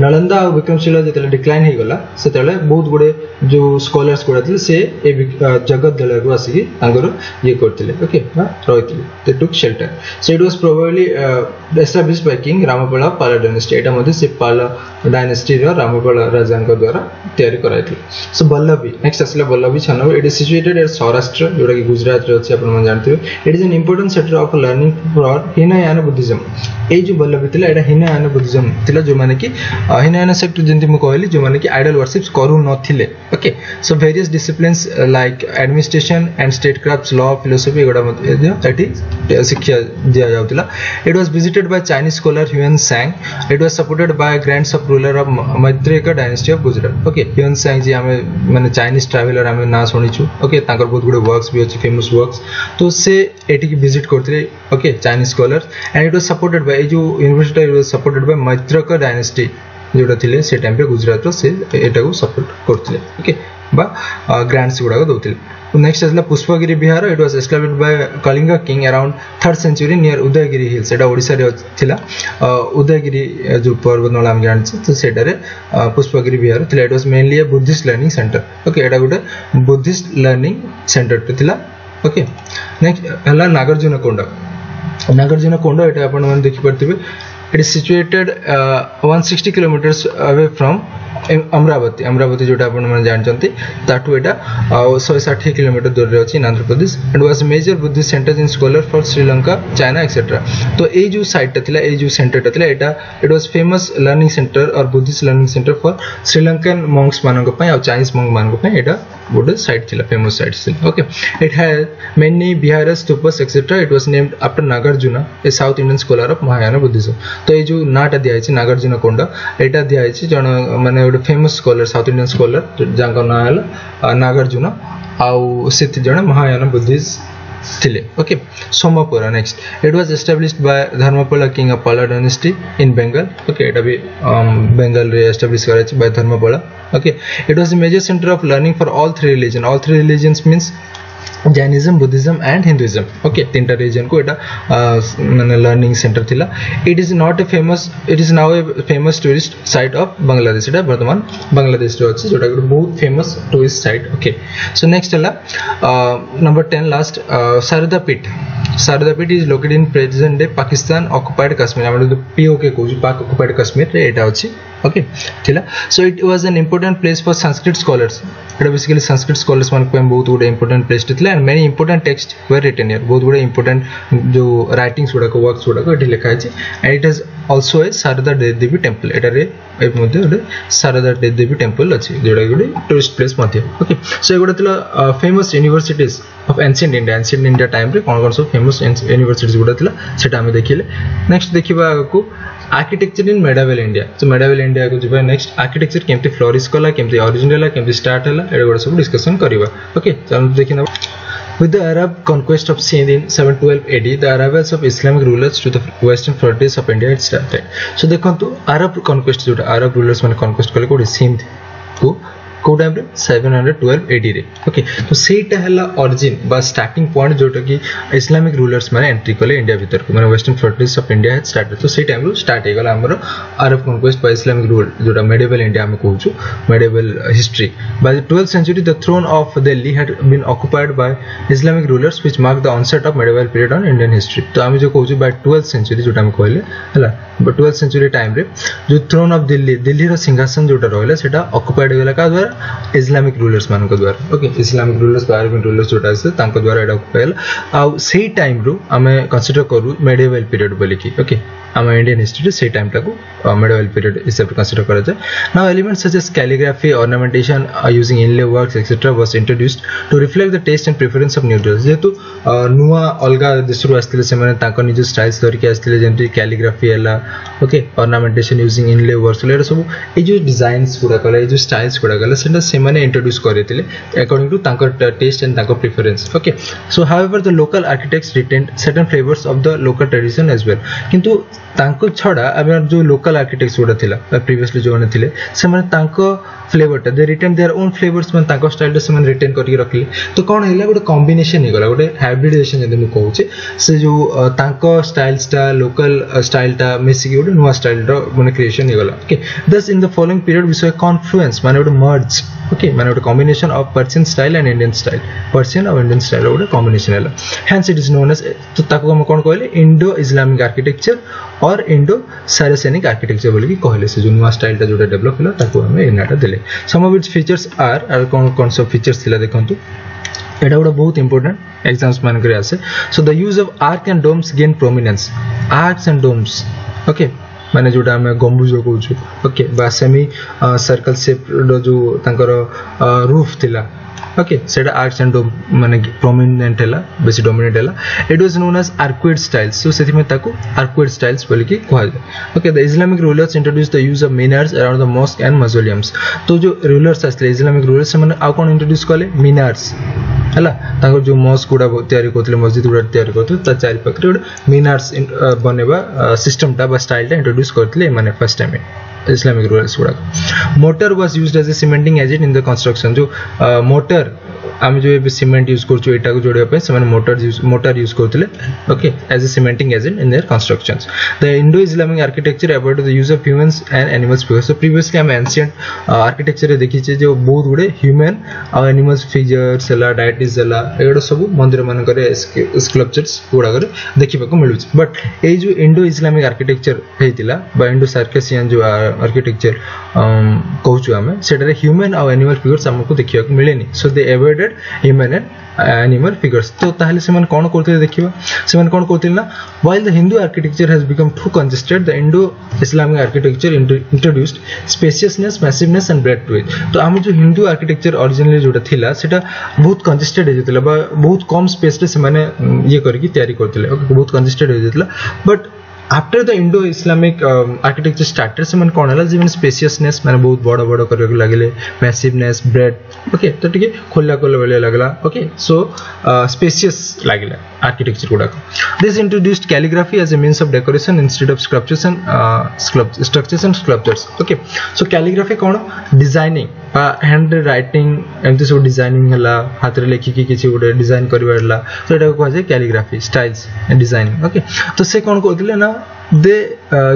A: Nalanda और विक्रमशिला जेतले डिक्लाइन हे गला सेतले बहुत गुडे जो स्कॉलर्स गुडा थिले से ए जगतदला को आसी तांगर ये करथिले ओके रहिथिले they took shelter so it was probably established by king Rampal Pallava dynasty एटा मध्ये से पल्लव डायनेस्टी रो रामपाल राजा का द्वारा तैयारी कराइथिले सो बल्लभी नेक्स्ट असले बल्लभी छानव it is situated at Saurashtra जोटा कि गुजरात रे अछि अपन मन जानथिबे it is an important centre of learning for Hinayana Buddhism ए जो बल्लभी थिला एटा हिनयान बुद्धिज्म थिला जो माने कि हिनयान सेक्ट जेंति म कहली जो माने कि आइडल वर्शिप्स करू नथिले okay so various disciplines like administration and state crafts law philosophy गोडा एटी शिक्षा दिया जाउतिला it was visited by Chinese scholar Hiuen Tsang it was supported by grants of ruler of Maitreya dynasty of Gujarat okay Hiuen Tsang ji हमें माने Chinese traveller हमें ना सुनिछु okay तांकर बहुत गुडे वर्क्स भी अछि फेमस वर्क्स तो से एटी की विजिट करथिले okay Chinese scholars and it was supported by जो university was supported by Maitreya dynasty जोटा थिले से टाइम पे गुजरात रो से एटा को सपोर्ट करथिले ओके बा ग्रांट्स गुडा को दोथिले नेक्स्ट आसला Pushpagiri Vihara it was established by Kalinga king around 3rd century near Udayagiri hills एटा ओडिसा रे थिला उदयगिरी जो पर्वतमाला हम जान तो सेटा रे पुष्पगिरी विहार थिला it was mainly a Buddhist learning centre okay एटा गुटे बुद्धिस्ट लर्निंग सेंटर थिला ओके नेक्स्ट हला नागार्जुन कोंड एटा आपण मन देखि परथिबे it is situated 160 kilometres away from Amaravati जोटा आपण मन जानचंती ताटू एटा 160 किलोमीटर दूर रे अछि in Andhra Pradesh and was major Buddhist centre in scholar for Sri Lanka China etcetera तो ए जो साइट थिला ए जो सेंटर थिला एटा it was famous learning centre और Buddhist learning centre for Sri Lankan monks मानक पय और चाइनीज मॉन्क मानक पय एटा गोटे साइट थिला फेमस साइट थिला okay it had many vihara stupas etcetera it was named after Nagarjuna a South Indian scholar of Mahayana Buddhism तो ए जो नाटा दिया है नागार्जुन कोंड एटा दिया है जण माने गोटे famous scholar South Indian scholar जांका ना हला नागार्जुन आउ सेति जण महायान बुद्धिस्ट थिले okay Somapura next it was established by Dharmapal king of Pala dynasty in Bengal okay एटा भी बंगाल रे एस्टैब्लिश करा छै by Dharmapal okay it was a major centre of learning for all three religions means Jainism Buddhism and Hinduism okay तीनटा religion को एटा माने learning centre थिला it is now a famous tourist site of Bangladesh एटा वर्तमान बांग्लादेश रे अछि जोटा बहुत famous tourist site okay so next हला नंबर 10 लास्ट शारदा पीठ is located in present day Pakistan occupied Kashmir हम पीओके को पाक ऑक्युपाइड कश्मीर रे एटा अछि ओके थिला so it was an important place for Sanskrit scholars एटा बेसिकली संस्कृत स्कॉलर्स मन को बहुत गुड इंपोर्टेंट प्लेस थिला and many important text were written here बहुत गुड इंपोर्टेंट जो राइटिंग्स गुडा को वर्क्स गुडा को एठी लिखा है and it is also a Sharada Devi temple एटा रे ए मध्ये ओडे शारदा देवी टेंपल अछि जोडा गुडी टूरिस्ट प्लेस मध्ये ओके सो एगुडा थिला famous universities of ancient India time रे कोन सब फेमस यूनिवर्सिटीज गुडा थिला सेटा हम देखिले नेक्स्ट देखिबा को आर्किटेक्चर इन मेडावल इंडिया तो मेडावल इंडिया को जिबा नेक्स्ट आर्किटेक्चर केमते फ्लोरिश कला केमते ओरिजिनल केमते स्टार्ट हला एडा गुडा सब डिस्कशन करबा ओके चलो देखिना With the Arab conquest of Sindh in 712 AD, the arrivals of Islamic rulers to the western frontiers of India had started. So देखो Arab conquest जो Arab rulers माने conquest कले कोडी सिंध को को टाइम रे 712 AD रे ओके तो सेटा हला ओरिजिन बा स्टार्टिंग पॉइंट जोटा कि इस्लामिक रूलर्स माने एंट्री कले इंडिया भीतर को माने western frontiers of India had started तो से टाइम रो स्टार्ट हे गला हमरो अरब कॉन्क्वेस्ट बा इस्लामिक रूल जोटा मेडिवल इंडिया में कहूछु medieval history by the 12th century the throne of Delhi had been occupied by Islamic rulers which marked the onset of medieval period on Indian history तो हम जो कहूछु bye 12th century जोटा हम कहले हला 12th century time रे जो throne of Delhi रो सिंहासन जोटा रहला सेटा ऑक्युपाइड गेला का द्वारा इस्लामिक रूलर्स मान को द्वारा okay Islamic rulers Arabian rulers जोटा আছে तांको द्वारा एडा ऑक्युपाइल आ सेही टाइम रो हमें कंसीडर करू मेडिवल पीरियड बोली की ओके हम इंडियन हिस्ट्री से टाइम टाको मेडिवल पीरियड हिसाब से कंसीडर करा जाए now elements such as calligraphy ornamentation using inlay works etcetera was introduced to reflect the taste and preference of new rulers जेतु नुवा अलगा देशरु आस्तिले से माने ताको निज स्टाइल्स धरि के आस्तिले जेंति कैलीग्राफी हला okay ornamentation using inlay works लेर सब ए जो डिजाइन्स गुडा कला ए जो स्टाइल्स गुडा कला सेटा से माने इंट्रोड्यूस करथिले अकॉर्डिंग टू तांकर टेस्ट एंड तांकर preference okay so however the local architects retained certain flavours of the local tradition as well किंतु तांको छडा अब जो लोकल आर्किटेक्ट्स गुडा थिला प्रीवियसली जो ने थिले से माने तांको flavour they retain their own flavours मन तांको स्टाइल से माने रिटेन करके रखले तो कोन हैला गोटे कॉम्बिनेशन हे गला गोटे हाइब्रिडाइजेशन जदि मु कहू छे से जो तांको स्टाइल्स टा लोकल स्टाइल टा मिसी के गोटे नुवा स्टाइल रो माने क्रिएशन हे गला okay thus in the following period we saw a confluence माने गोटे मर्ज ओके माने गोटे combination of Persian style and Indian style Persian और इंडियन स्टाइल गोटे कॉम्बिनेशन हैला hence it is known as तो ताको हम कोन कहले इंडो इस्लामिक आर्किटेक्चर और इंडो सारासेनिक आर्किटेक्चर बोली कि कहले से जो नुवा स्टाइल टा जोटा डेवलप होला ताको हम एनाटा देले सम ऑफ इट्स फीचर्स आर कौन सब फीचर्स थिला देखंतु एटा गोटे बहुत इंपोर्टेंट एग्जाम्स मान करे आसे so the use of arch and domes gain prominence arches and domes okay माने जोटा हम गंबुज कहूछु ओके बा सेमी सर्कल शेप जो तांकर रूफ थिला ओके सेटा आर्क्स एंड डोम माने प्रोमिनेंट हैला बेसी डोमिनेट हैला it was known as arcuate styles so सेति में ताको आर्क्वेड स्टाइल्स बोली कि कहल जाय okay the Islamic rulers introduce the use of minars around the mosque and mausoleums तो जो रूलर्स असले इस्लामिक रूलर्स माने आ कोन इंट्रोड्यूस करले मीनार्स हला ताको जो मॉस्क गुडा तयारी करथले मस्जिद गुडा तयारी करथले ता चारि पकरे मीनार्स बनेबा सिस्टम टा बा स्टाइल टा इंट्रोड्यूस करथले माने फर्स्ट टाइम Islamic rulers गुडा mortar was used as a cementing agent in the construction जो मोटर आम जो सीमेंट यूज कर जोड़ापी से मोटर यूज करते okay as a cementing agent in their constructions the Indo Islamic architecture avoid the use of humans and animals figures so previously आम ancient architecture देखीचे जो बहुत गुड़े ह्यूमन और एनिमल्स फिगर्स डायटीज एगुड़ा सब मंदिर मानक स्कल्पचर्स गुड़ाक देखा मिलूँ बट ये जो इंडो इस्लामिक आर्किटेक्चर होता इंडो सार्केसियन जो आर्किटेक्चर कहूँ आम से ह्यूमन और एनिमल फिगर्स आमको देखा मिलेनि so they avoided human and animal figures तो ताहले से कौन करते देखिबा से कौन करते ना while the Hindu architecture has become too congested the Indo Islamic architecture introduced spaciousness massiveness and breadth to it तो आम जो हिंदू आर्किटेक्चर ओरिजिनली जोटा थिला सेटा बहुत कंजेस्टेड हो जातला बहुत कम स्पेस रे से माने ये करके तैयारी करथिले ओके बहुत कंजेस्टेड हो जातला but after the Indo Islamic architecture started से कौन है जी स्पेशियसनेस मैंने बहुत बड़ बड़ कर लगे मैसिवनेस ब्रेड ओके तो ठीक खोला खोला भाई लगला ओके सो स्पेशियस लगे आर्किटेक्चर गुड़ाक this introduced calligraphy as a means of decoration instead of sculptures and sculptures okay so calligraphy कौन डिजाइनिंग हैंड राइटिंग एमती सब डिजाइनिंग है हाथ में लेखिकी किसी गोटे डिजाइन करवा तो यहाँ कहुए कैलीग्राफी स्टाइल्स डिजाइनिंग ओके तो से कौन कहते ना दे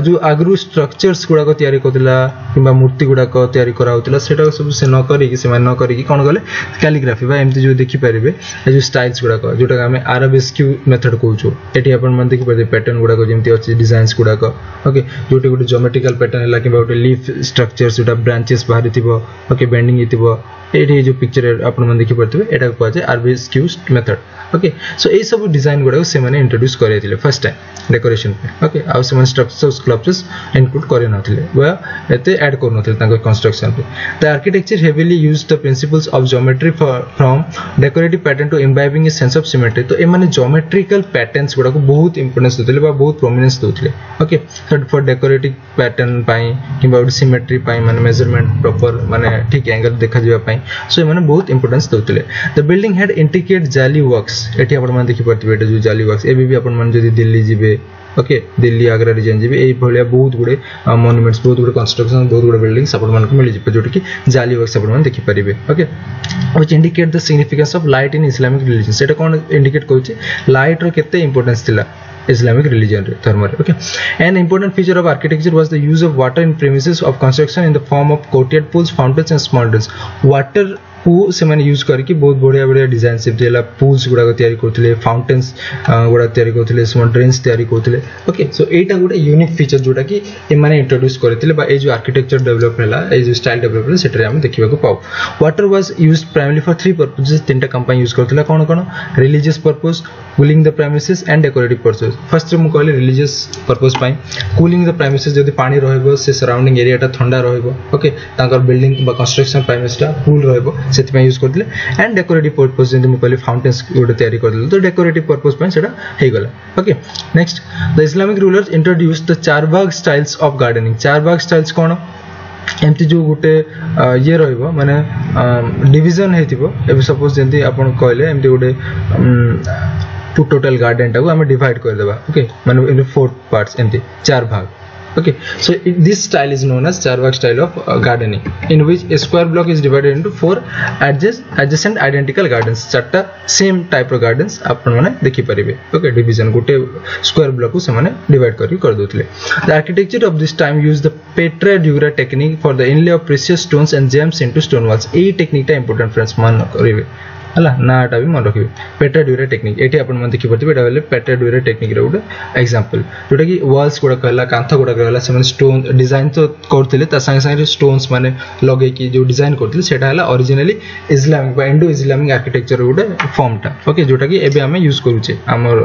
A: जो आगु स्ट्रक्चर्स गुड़ाक तैयारी करथिला किंबा मूर्ति गुड़ाक तैयारी कराउथिला सेटा सब से न करिकि से न करिकि कोन गले कैलीग्राफी बा एमती जो देखि परिबे ए जो स्टाइल्स गुड़ाक जोटा हमें अरेबिस्क्यू मेथड कहूछु एठी अपन मन देखि परिबे पैटर्न गुड़ाक जेमती अछि डिजाइन्स गुड़ाक ओके जोटी गुटे ज्योमेट्रिकल पैटर्न हला किंबा गुटे लीफ स्ट्रक्चर्स जोटा ब्रांचेस बाहरी थिबो ओके बेंडिंग हिथिबो एठी जो पिक्चर अपन मन देखि परथिबे एटा को कहै अरेबिस्क्यू मेथड ओके सो ए सब डिजाइन गुड़ाक से माने इंट्रोड्यूस करैथिले फर्स्ट टाइम डेकोरेशन पे ओके आ से स्ट्रक्चर स्कल्पचर्स इनक्लूड करे नथिले वा एते ऐड कर नथिले तांको कंस्ट्रक्शन पे the architecture heavily used the principles of geometry from decorative pattern to imbibing a sense of symmetry तो ए माने ज्योमेट्रिकल पैटर्न्स गुड़ा को बहुत इंपोर्टेंस देथिले बा बहुत प्रोमिनेंस देथिले ओके फॉर डेकोरेटिव पैटर्न पाई किबा सिमेट्री पाई माने मेजरमेंट प्रॉपर माने ठीक एंगल देखा जिबा पाई सो ए माने बहुत इंपोर्टेंस देथिले the building had intricate jali works एठी आपण माने देखि परथिबे एटा जो जाली वर्क्स एबी भी आपण माने जदी दिल्ली जिबे ओके दिल्ली आग्रा रीजन जी ये भाया बहुत गुड़े मॉन्यूमेंट्स बहुत गुड़े कंस्ट्रक्शन बहुत गुड़े बिल्डिंग्स आपको मिल जाए जोटा कि जाली वर्क्स आप देखिपारे okay which indicate the significance of light in Islamic religion से कौन इंडिकेट करुच्चे लाइट रो केते इंपोर्टेंस थिला Islamic religion धर्म okay an important feature of architecture was the use of water in premises of construction in the form of courtyard pools fountains and small drains water को से माने use करके बहुत बढ़िया बढ़िया डिजाइन से देला पूल्स गुड़ा को तैयारी करथिले फाउंटेन्स गुड़ा तैयारी करथिले स्मॉल ड्रेन्स तैयारी करथिले ओके सो एटा गुडे यूनिक फीचर जोटा कि ए माने इंट्रोड्यूस करथिले बा ए जो आर्किटेक्चर डेवलप होला ए जो स्टाइल डेवलप होला सेटरे हम देखिबा को पाऊ water was used primarily for three purposes तीनटा कंपनी यूज करथिला कोन कोन religious purpose cooling the premises and decorative purpose first मु कहले रिलीजियस पर्पस पाई कूलिंग द प्रेमिसेस जदी पानी रहइबो से सराउंडिंग एरिया टा ठंडा रहइबो ओके तांकर बिल्डिंग बा कंस्ट्रक्शन प्रेमिस टा कूल रहइबो से यूज करथिले एंड डेकोरेटिव पर्पस जदी मु कहले फाउंटेन्स गुड तैयारी करथिले तो डेकोरेटिव पर्पस पाई सेटा हे गला okay next the Islamic rulers introduced the charbagh styles of gardening charbagh styles कोन एमती जो गोटे ये रहिबो माने डिवीजन हेतिबो एबे सपोज जंती आपण कहले एमती गोटे टू टोटल गार्डन टा को हम डिवाइड कर देबा ओके माने इन 4 पार्ट्स एमती चार भाग okay so this style is known as charbagh style of gardening in which a square block is divided into 4 adjacent identical gardens चारटा same type of gardens आपण माने देखि परिबे okay division गोटे square block को से माने डिवाइड कर दोथिले the architecture of this time used the petra dura technique for the inlay of precious stones and gems into stone walls a technique टा इंपोर्टेंट फ्रेंड्स मान करिवे हला नाटा भी मन रखिबे पेट्रा ड्यूरा टेक्निक एठी आपण मन देखि परथिबे एटा होले पेट्रा ड्यूरा टेक्निक रे उडे एग्जांपल जोटा कि वॉल्स गुडा कहला कांथा गुडा कहला से स्टोन डिजाइन तो करथिले ता संगे संगे स्टोन्स माने लगे कि जो डिजाइन करथिले सेटा हला ओरिजिनली इस्लामिक बा इंडो इस्लामिक आर्किटेक्चर उडे फॉर्म टा ओके जोटा कि एबे हमें यूज करूचे हमर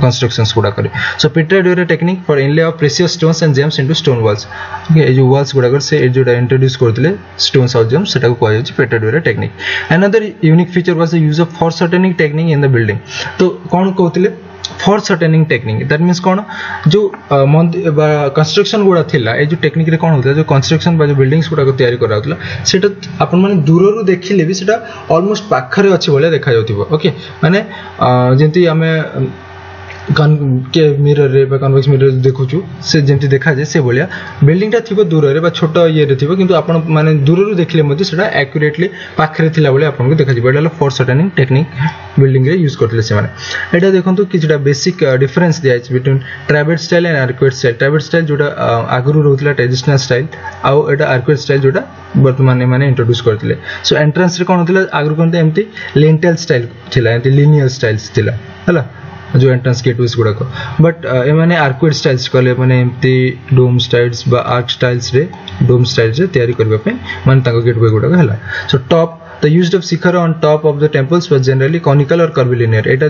A: कंस्ट्रक्शंस गुडा करे so pietra dura technique for inlay of precious stones and gems into stone walls okay जो वॉल्स गुडा कर से जोटा इंट्रोड्यूस करथिले स्टोन्स और जेम्स सेटा को कहै छै pietra dura technique another unique feature was the use of foreshortening technique in the building तो कौन कहते फॉरशॉर्टनिंग टेक्निक दैट मीन्स कौन जो कंस्ट्रक्शन गुड़ा थिला ए जो टेक्निक रे कौन होता जो कंस्ट्रक्शन बा जो बिल्डिंग्स गुड़ा को तैयारी करा होतला सेटा आपण माने दूर रु देखिले भी सेटा ऑलमोस्ट पाखरे अछि बोले देखा जाउतिबो ओके माने जेंति हमें के मिरर रे बा कन्वेक्स मिरर देखुछु से जेमति देखा जे से बोलिया बिल्डिंग टा थिबो दूर रे बा छोट ये रे थिबो किंतु आपण माने दूर रु देखले मध्ये सेटा एक्यूरेटली पाखरे थिला बोले आपण को देखा जिबो एटा फोर शॉर्टनिंग टेक्निक बिल्डिंग रे यूज करथले से माने एटा देखंतु किछटा बेसिक डिफरेंस दिया छै between ट्राइबेट style and arcuate style ट्राइबेट style जोटा आगुरु रहउतला ट्रेडिशनल स्टाइल आ एटा आर्कुएट स्टाइल जोटा वर्तमान माने इंट्रोड्यूस करथिले सो एंट्रेंस रे कोन होतला आगुरु कोन एम्ति लिंटेल स्टाइल थिला एम्ति लिनियर स्टाइल्स थिला हला जो एंट्रेंस गेटवेज गुडा को बट ए माने आर्कुएट स्टाइल्स कहले माने एम्ति डोम स्टाइल्स बा आर्क स्टाइल्स रे डोम स्टाइल्स रे तयारी करबा पे माने ताको गेटवे गुडा को हला so top the used of Shikhar on top of the temples was generally conical or curvilinear Etah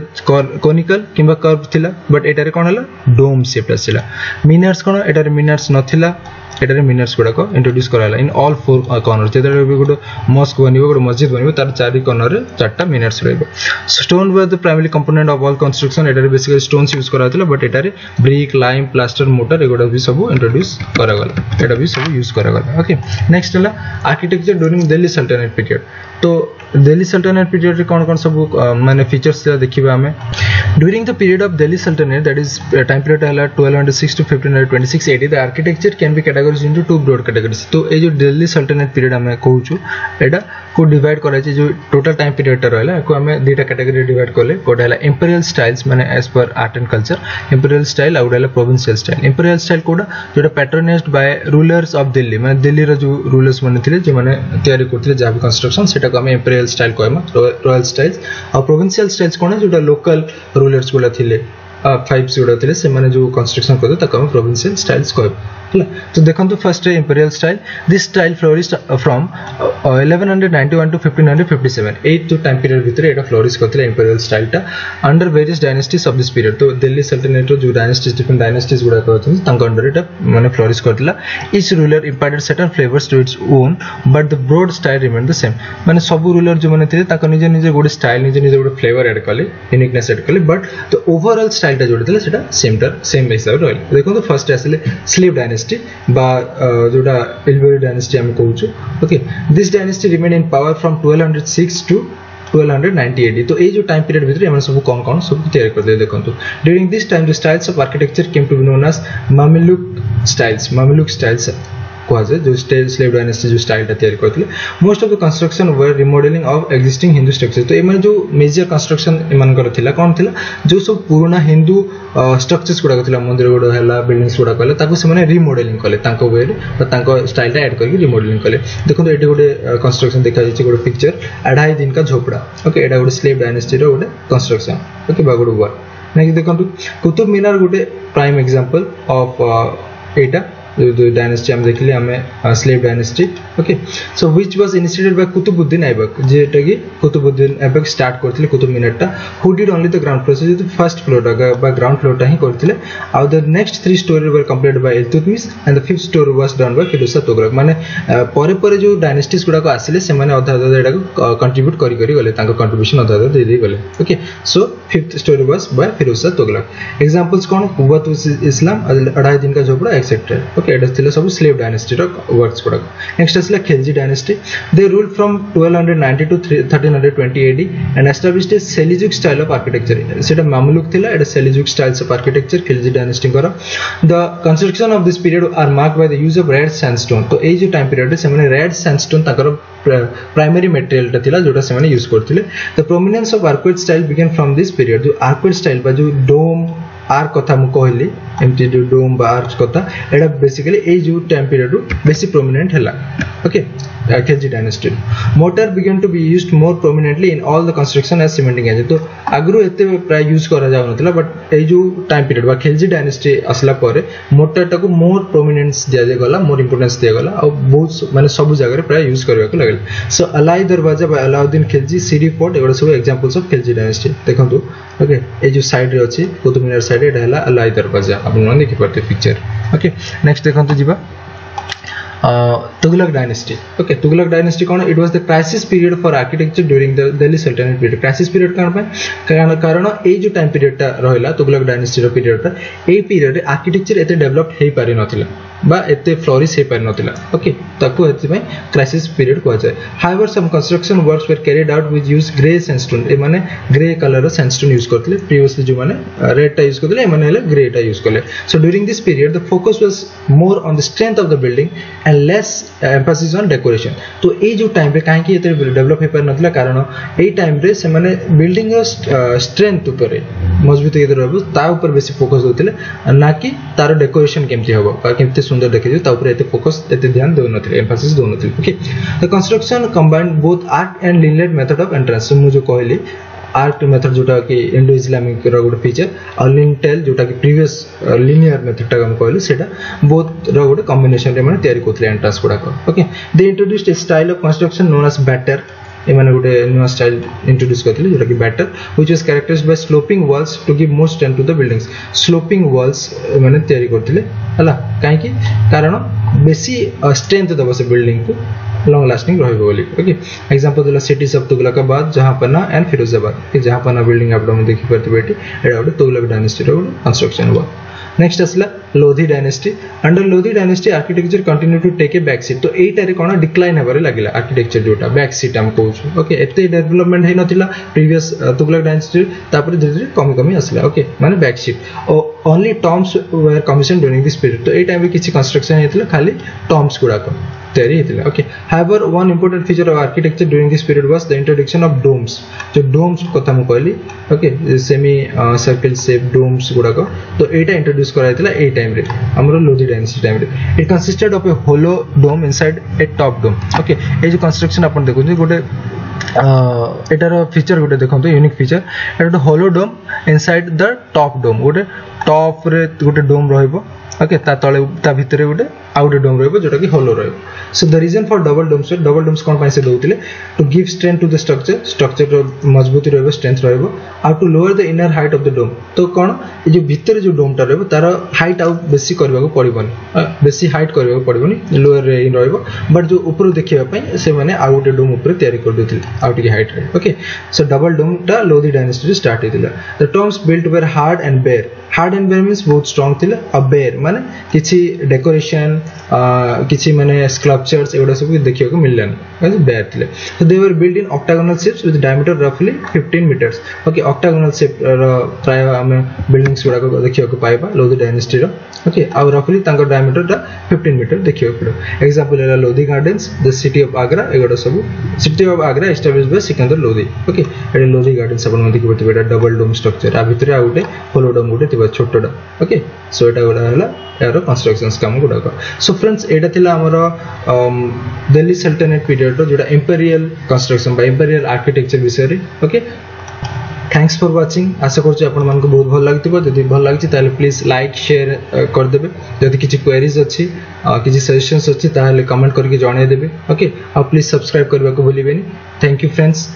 A: conical किंबा curve थिला बट एटारे कोन हला डोम शेप आसिला मिनर्स कोन एटारे मिनर्स नथिला एटारे मिनर्स गुडा को इंट्रोड्यूस कराला इन ऑल फोर कॉर्नर जेतरे भी गुड मस्क बनिबो गुड मस्जिद बनिबो तार चारि कॉर्नर रे चारटा मिनर्स रहबो stone were the primary component of all construction एटारे बेसिकली स्टोन्स यूज कराथिला बट एटारे ब्रिक लाइम प्लास्टर मोटर एगुडा भी सब इंट्रोड्यूस करागला एटा भी सब यूज करागला ओके नेक्स्ट हला architecture during Delhi Sultanate period तो दिल्ली सल्तनत पीरियड रे कोन सब माने फीचर्स देखिबा हमें during the period of Delhi Sultanate that is time period हला 1206 टू 1526 एटी the architecture can be categorised into two broad categories तो ए जो दिल्ली सल्तनत पीरियड हमें कहूछु एटा को डिवाइड करा छै जो टोटल टाइम पीरियड टा रहला को हमें दुटा कैटेगरी डिवाइड करले गोटा हला इंपीरियल स्टाइल्स माने as per art and culture imperial style आउट हला प्रोविंशियल स्टाइल इंपीरियल स्टाइल कोडा जोटा patronised by rulers of Delhi माने दिल्ली रो जो रूलर्स माने थिले जे माने तयारी करथिले जाबी कंस्ट्रक्शन सेटा को हमें इंपीरियल स्टाइल कहमा रॉयल स्टाइल्स और प्रोविंशियल स्टाइल्स कोन जोटा लोकल रूलर्स गुला थिले फाइव्स गुडा थिले से माने जो कंस्ट्रक्शन करदे ताको हम प्रोविंशियल स्टाइल्स कहब तो देखंतु first imperial style this style flourished from 1191 to 1557 8 to time period भितर एटा फ्लोरिश करथिले इंपीरियल स्टाइल टा under various dynasties of this period तो दिल्ली सल्तनत रो जो डायनेस्टीज डिफरेंट डायनेस्टीज गुडा कहथि तांको अंडर एटा माने फ्लोरिश करथिला each ruler imparted certain flavours to its own but the broad style remain the same माने सब रूलर जो माने थिले ताको निजे निजे गोटे स्टाइल निजे निजे गोटे फ्लेवर ऐड करले यूनिकनेस ऐड करले बट द ओवरऑल स्टाइल टा जोडे थिले सेटा सेम हिसाब रहल देखो तो फर्स्ट आसले स्लेव डायनेस्टी बा जोटा इल्बेरी डायनेस्टी हम कहूछु okay this dynasty remain in power from 1206 to 1290 AD तो ए जो टाइम पीरियड भीतर हम सब कोन सब तैयार कर दे देखंतु during this time the styles of architecture came to be known as Mamluk styles कहाजे जो स्लेव डायनेस्टी जो स्टाइल ता तैयार करथिले most of the construction were remodelling of existing Hindu structure तो एमन जो मेजर कंस्ट्रक्शन एमन कर थिला कोन थिला जो सब पुराना हिंदू स्ट्रक्चर्स गुडा थिला मंदिर गुडा हला बिल्डिंग्स गुडा कले ताको से माने रिमॉडलिंग कले तांको वे रे तांको स्टाइल ता ऐड करके रिमॉडलिंग कले देखो एटी गोटे कंस्ट्रक्शन देखा जाय छै गोटे पिक्चर 2.5 दिन का झोपड़ा ओके एटा गोटे स्लेव डायनेस्टी रो गोटे कंस्ट्रक्शन ओके बागुडू वर नेक्स्ट देखंतु कुतुब मीनार गोटे प्राइम एग्जांपल ऑफ एटा जो डायनेस्टी हम देखले हमें slave dynasty okay so which was initiated by Qutbuddin Aibak जेटा कि कुतुबुद्दीन ऐबक स्टार्ट करथिले कुतुब मीनार टा who did only the ground floor जो फर्स्ट फ्लोर टा बा ग्राउंड फ्लोर टा ही करथिले आउ the next 3 storey were completed by Iltutmish and the fifth storey was done by Firoz Shah Tughlaq माने परे परे जो डायनेस्टीज गुडा को आसिले से माने अधा अधा एटा को कंट्रीब्यूट करी करी गले तांको कंट्रीब्यूशन अधा अधा दे दे गले okay so fifth storey was by Firoz Shah Tughlaq examples कोन कुवत इस्लाम 2.5 दिन का झोपड़ा एक्सेट्रा ओके एटा थिले सब स्लेव डायनेस्टी रो वर्क्स गुडा नेक्स्ट असला Khilji dynasty they ruled from 1290 to 1320 AD and established a Seljuk style of architecture सेटा मामलुक थिला एटा Seljuk styles of architecture Khilji dynasty करा the construction of this period are marked by the use of red sandstone तो ए जो time period से माने red sandstone ताकर प्राइमरी मटेरियल ता थिला जोटा से माने यूज करथिले the prominence of arcuate style began from this period जो आर्कुएट स्टाइल बा जो डोम आर्क कथा मु कहली एमटी जो डोम बा आर्च कथा एडा बेसिकली ए जो टाइम पीरियड रो बेसी प्रोमिनेंट हला okay Khilji dynasty mortar began to be used more prominently in all the construction as cementing as तो आगरो एते प्राय यूज करा जाउ नथला बट ए जो टाइम पीरियड बा खिलजी डायनेस्टी असला परे मोटर टाको मोर प्रोमिनेंस दिया जे गला मोर इंपोर्टेंस दिया गला और बहुत माने सब जगह रे प्राय यूज करबा को लागल सो अलाई दरवाजा बा अलाउद्दीन खिलजी सिरी फोर्ट एगो सब एग्जांपल्स ऑफ खिलजी डायनेस्टी देखंतु ओके ए जो साइड रे अछि कुतुब मीनार साइड एटा हला अलाई दरवाजा आपन मन देखि परते पिक्चर ओके नेक्स्ट देखंतु जिबा Tughlaq dynasty okay Tughlaq dynasty cone it was the crisis period for architecture during the Delhi Sultanate period crisis period कारण ए जो टाइम पीरियड ता रहला तुगलक डायनेस्टी रो पीरियड ता ए पीरियड रे आर्किटेक्चर एते डेवलप हेई पारि नथिला बा एते फ्लोरिश हे पार नथिला ओके ताको एति में क्राइसिस पीरियड को जाय however some construction works were carried out with use grey sandstone ए माने ग्रे कलर रो सैंडस्टोन यूज करथले प्रीवियसली जो माने रेड टा यूज करथले ए माने ग्रे टा यूज करले so during this period the focus was more on the strength of the building and less Mphasis on decoration तो ए जो टाइम पे काहे कि एते डेवलप हे पार नथिला कारण ए टाइम रे से माने बिल्डिंग रो स्ट्रेंथ ऊपर मजबूत के रहबो ता ऊपर बेसी फोकस होतिले ना कि तार डेकोरेशन केमति होबो का केमति सुंदर देखि ता ऊपर एते फोकस एते ध्यान दो नथिले एम्फासिस दो नथिले okay the construction combined both arch and linear method of entrance मु जो कहली आर्क मेथड जोटा कि इंडो इस्लामिक रो गुड फीचर और लिंटेल जोटा कि प्रीवियस लिनियर मेथड टा हम कहली सेटा बोथ रो गुड कॉम्बिनेशन रे माने तयारी कोथले एंट्रेंस गुडा okay they introduced a style of construction known as batter ए माने गुड न्यू स्टाइल इंट्रोड्यूस करथले जोटा कि batter which is characterised by sloping walls to give more strength to the buildings sloping walls माने तयारी करथले हला काहे कि कारण बेसी स्ट्रेंथ दबो से बिल्डिंग को लॉन्ग लास्टिंग रहबो बोली ओके एग्जांपल देला cities of Tughlaqabad Jahanpanah and Firozabad कि जहांपना बिल्डिंग आप लोग देखि परते बेटी एडा गुड तुगलक डायनेस्टी रो कंस्ट्रक्शन हुआ नेक्स्ट असला Lodi dynasty under Lodi dynasty architecture continue to take a back seat तो एटा रे कोन डिक्लाइन हेबारे लागिला आर्किटेक्चर जोटा बैक सीट हम कहू ओके एते डेवलपमेंट हे नथिला प्रीवियस तुगलक डायनेस्टी तापर धीरे धीरे कमी कमी असला ओके माने back seat only Tom's were commission during this period तो ए टाइम में किछि कंस्ट्रक्शन हेतला खाली टॉम्स गुडा को तैयारी हेतला okay however one important feature of architecture during this period was the introduction of domes जो डोम्स कथा हम कहली okay semi circle shape domes गुडा को तो एटा इंट्रोड्यूस कराइतला ए टाइम रे हमरो लोधी डायनेस्टी टाइम रे it consisted of a hollow dome inside a top dome okay ए जो कंस्ट्रक्शन अपन देखो जे गोटे एटार फीचर गोटे देखो unique feature Etah hollow dome inside the top डोम गोटे टॉप रे गोटे डोम रहइबो ओके ता तळे ता भितरे गोटे आउट डोम रहइबो जोटा कि होलो रहइबो so the reason for double domes कोन पाइ से दोतिले to give strength to the structure रो मजबूती रहइबो स्ट्रेंथ रहइबो आउ to lower the inner height of the dome तो कोन ए जो भितरे जो डोम ता रहइबो तार हाइट आउ बेसी करबाको पड़िबोनी बेसी हाइट करबाको पड़िबोनी लोअर रे रहइबो बट जो ऊपर देखिबा पई से माने आउट डोम ऊपर तयारी कर दोतिले आउट की हाइट रे ओके सो डबल डोम ता लोधी डायनेस्टी स्टार्ट हेतिला the tombs built were hard and bare means बहुत स्ट्रांग थिला अ बेयर माने किछि डेकोरेशन किछि माने स्कल्पचर्स एगुडा सब देखियो को मिललन मतलब बेयर थिले so they were built in octagonal shapes with diameter रफली 15 मीटर्स ओके ऑक्टागोनल शेप प्राय हमें बिल्डिंग्स गुडा को देखियो को पाइबा लोधी डायनेस्टी रो ओके आ रफली तांको डायमीटर ता 15 मीटर देखियो को एग्जांपल है Lodi gardens the city of Agra एगुडा सब city of Agra established by Sikandar Lodi okay एडे लोधी गार्डन्स अपन देखि बति बेटा डबल डोम स्ट्रक्चर आ भितरे आ उटे होलो डोम उटे तिबा छोटोडा ओके सो एटा गुडा हला यार कंस्ट्रक्शंस काम गुडा को सो फ्रेंड्स एटा थिला हमर दिल्ली सल्तनate पीरियड रो जोटा imperial construction by imperial architecture विषय रे ओके थैंक्स फॉर वाचिंग आशा करछु आपण मान को बहुत भल लागतिबो जदि भल लागछि ताले प्लीज लाइक शेयर कर देबे जदि किछि क्वेरीज अछि किछि सजेशंस अछि ताले कमेंट करके जणाय देबे ओके आ प्लीज सब्सक्राइब करबा को भूलिबेनी थैंक यू फ्रेंड्स।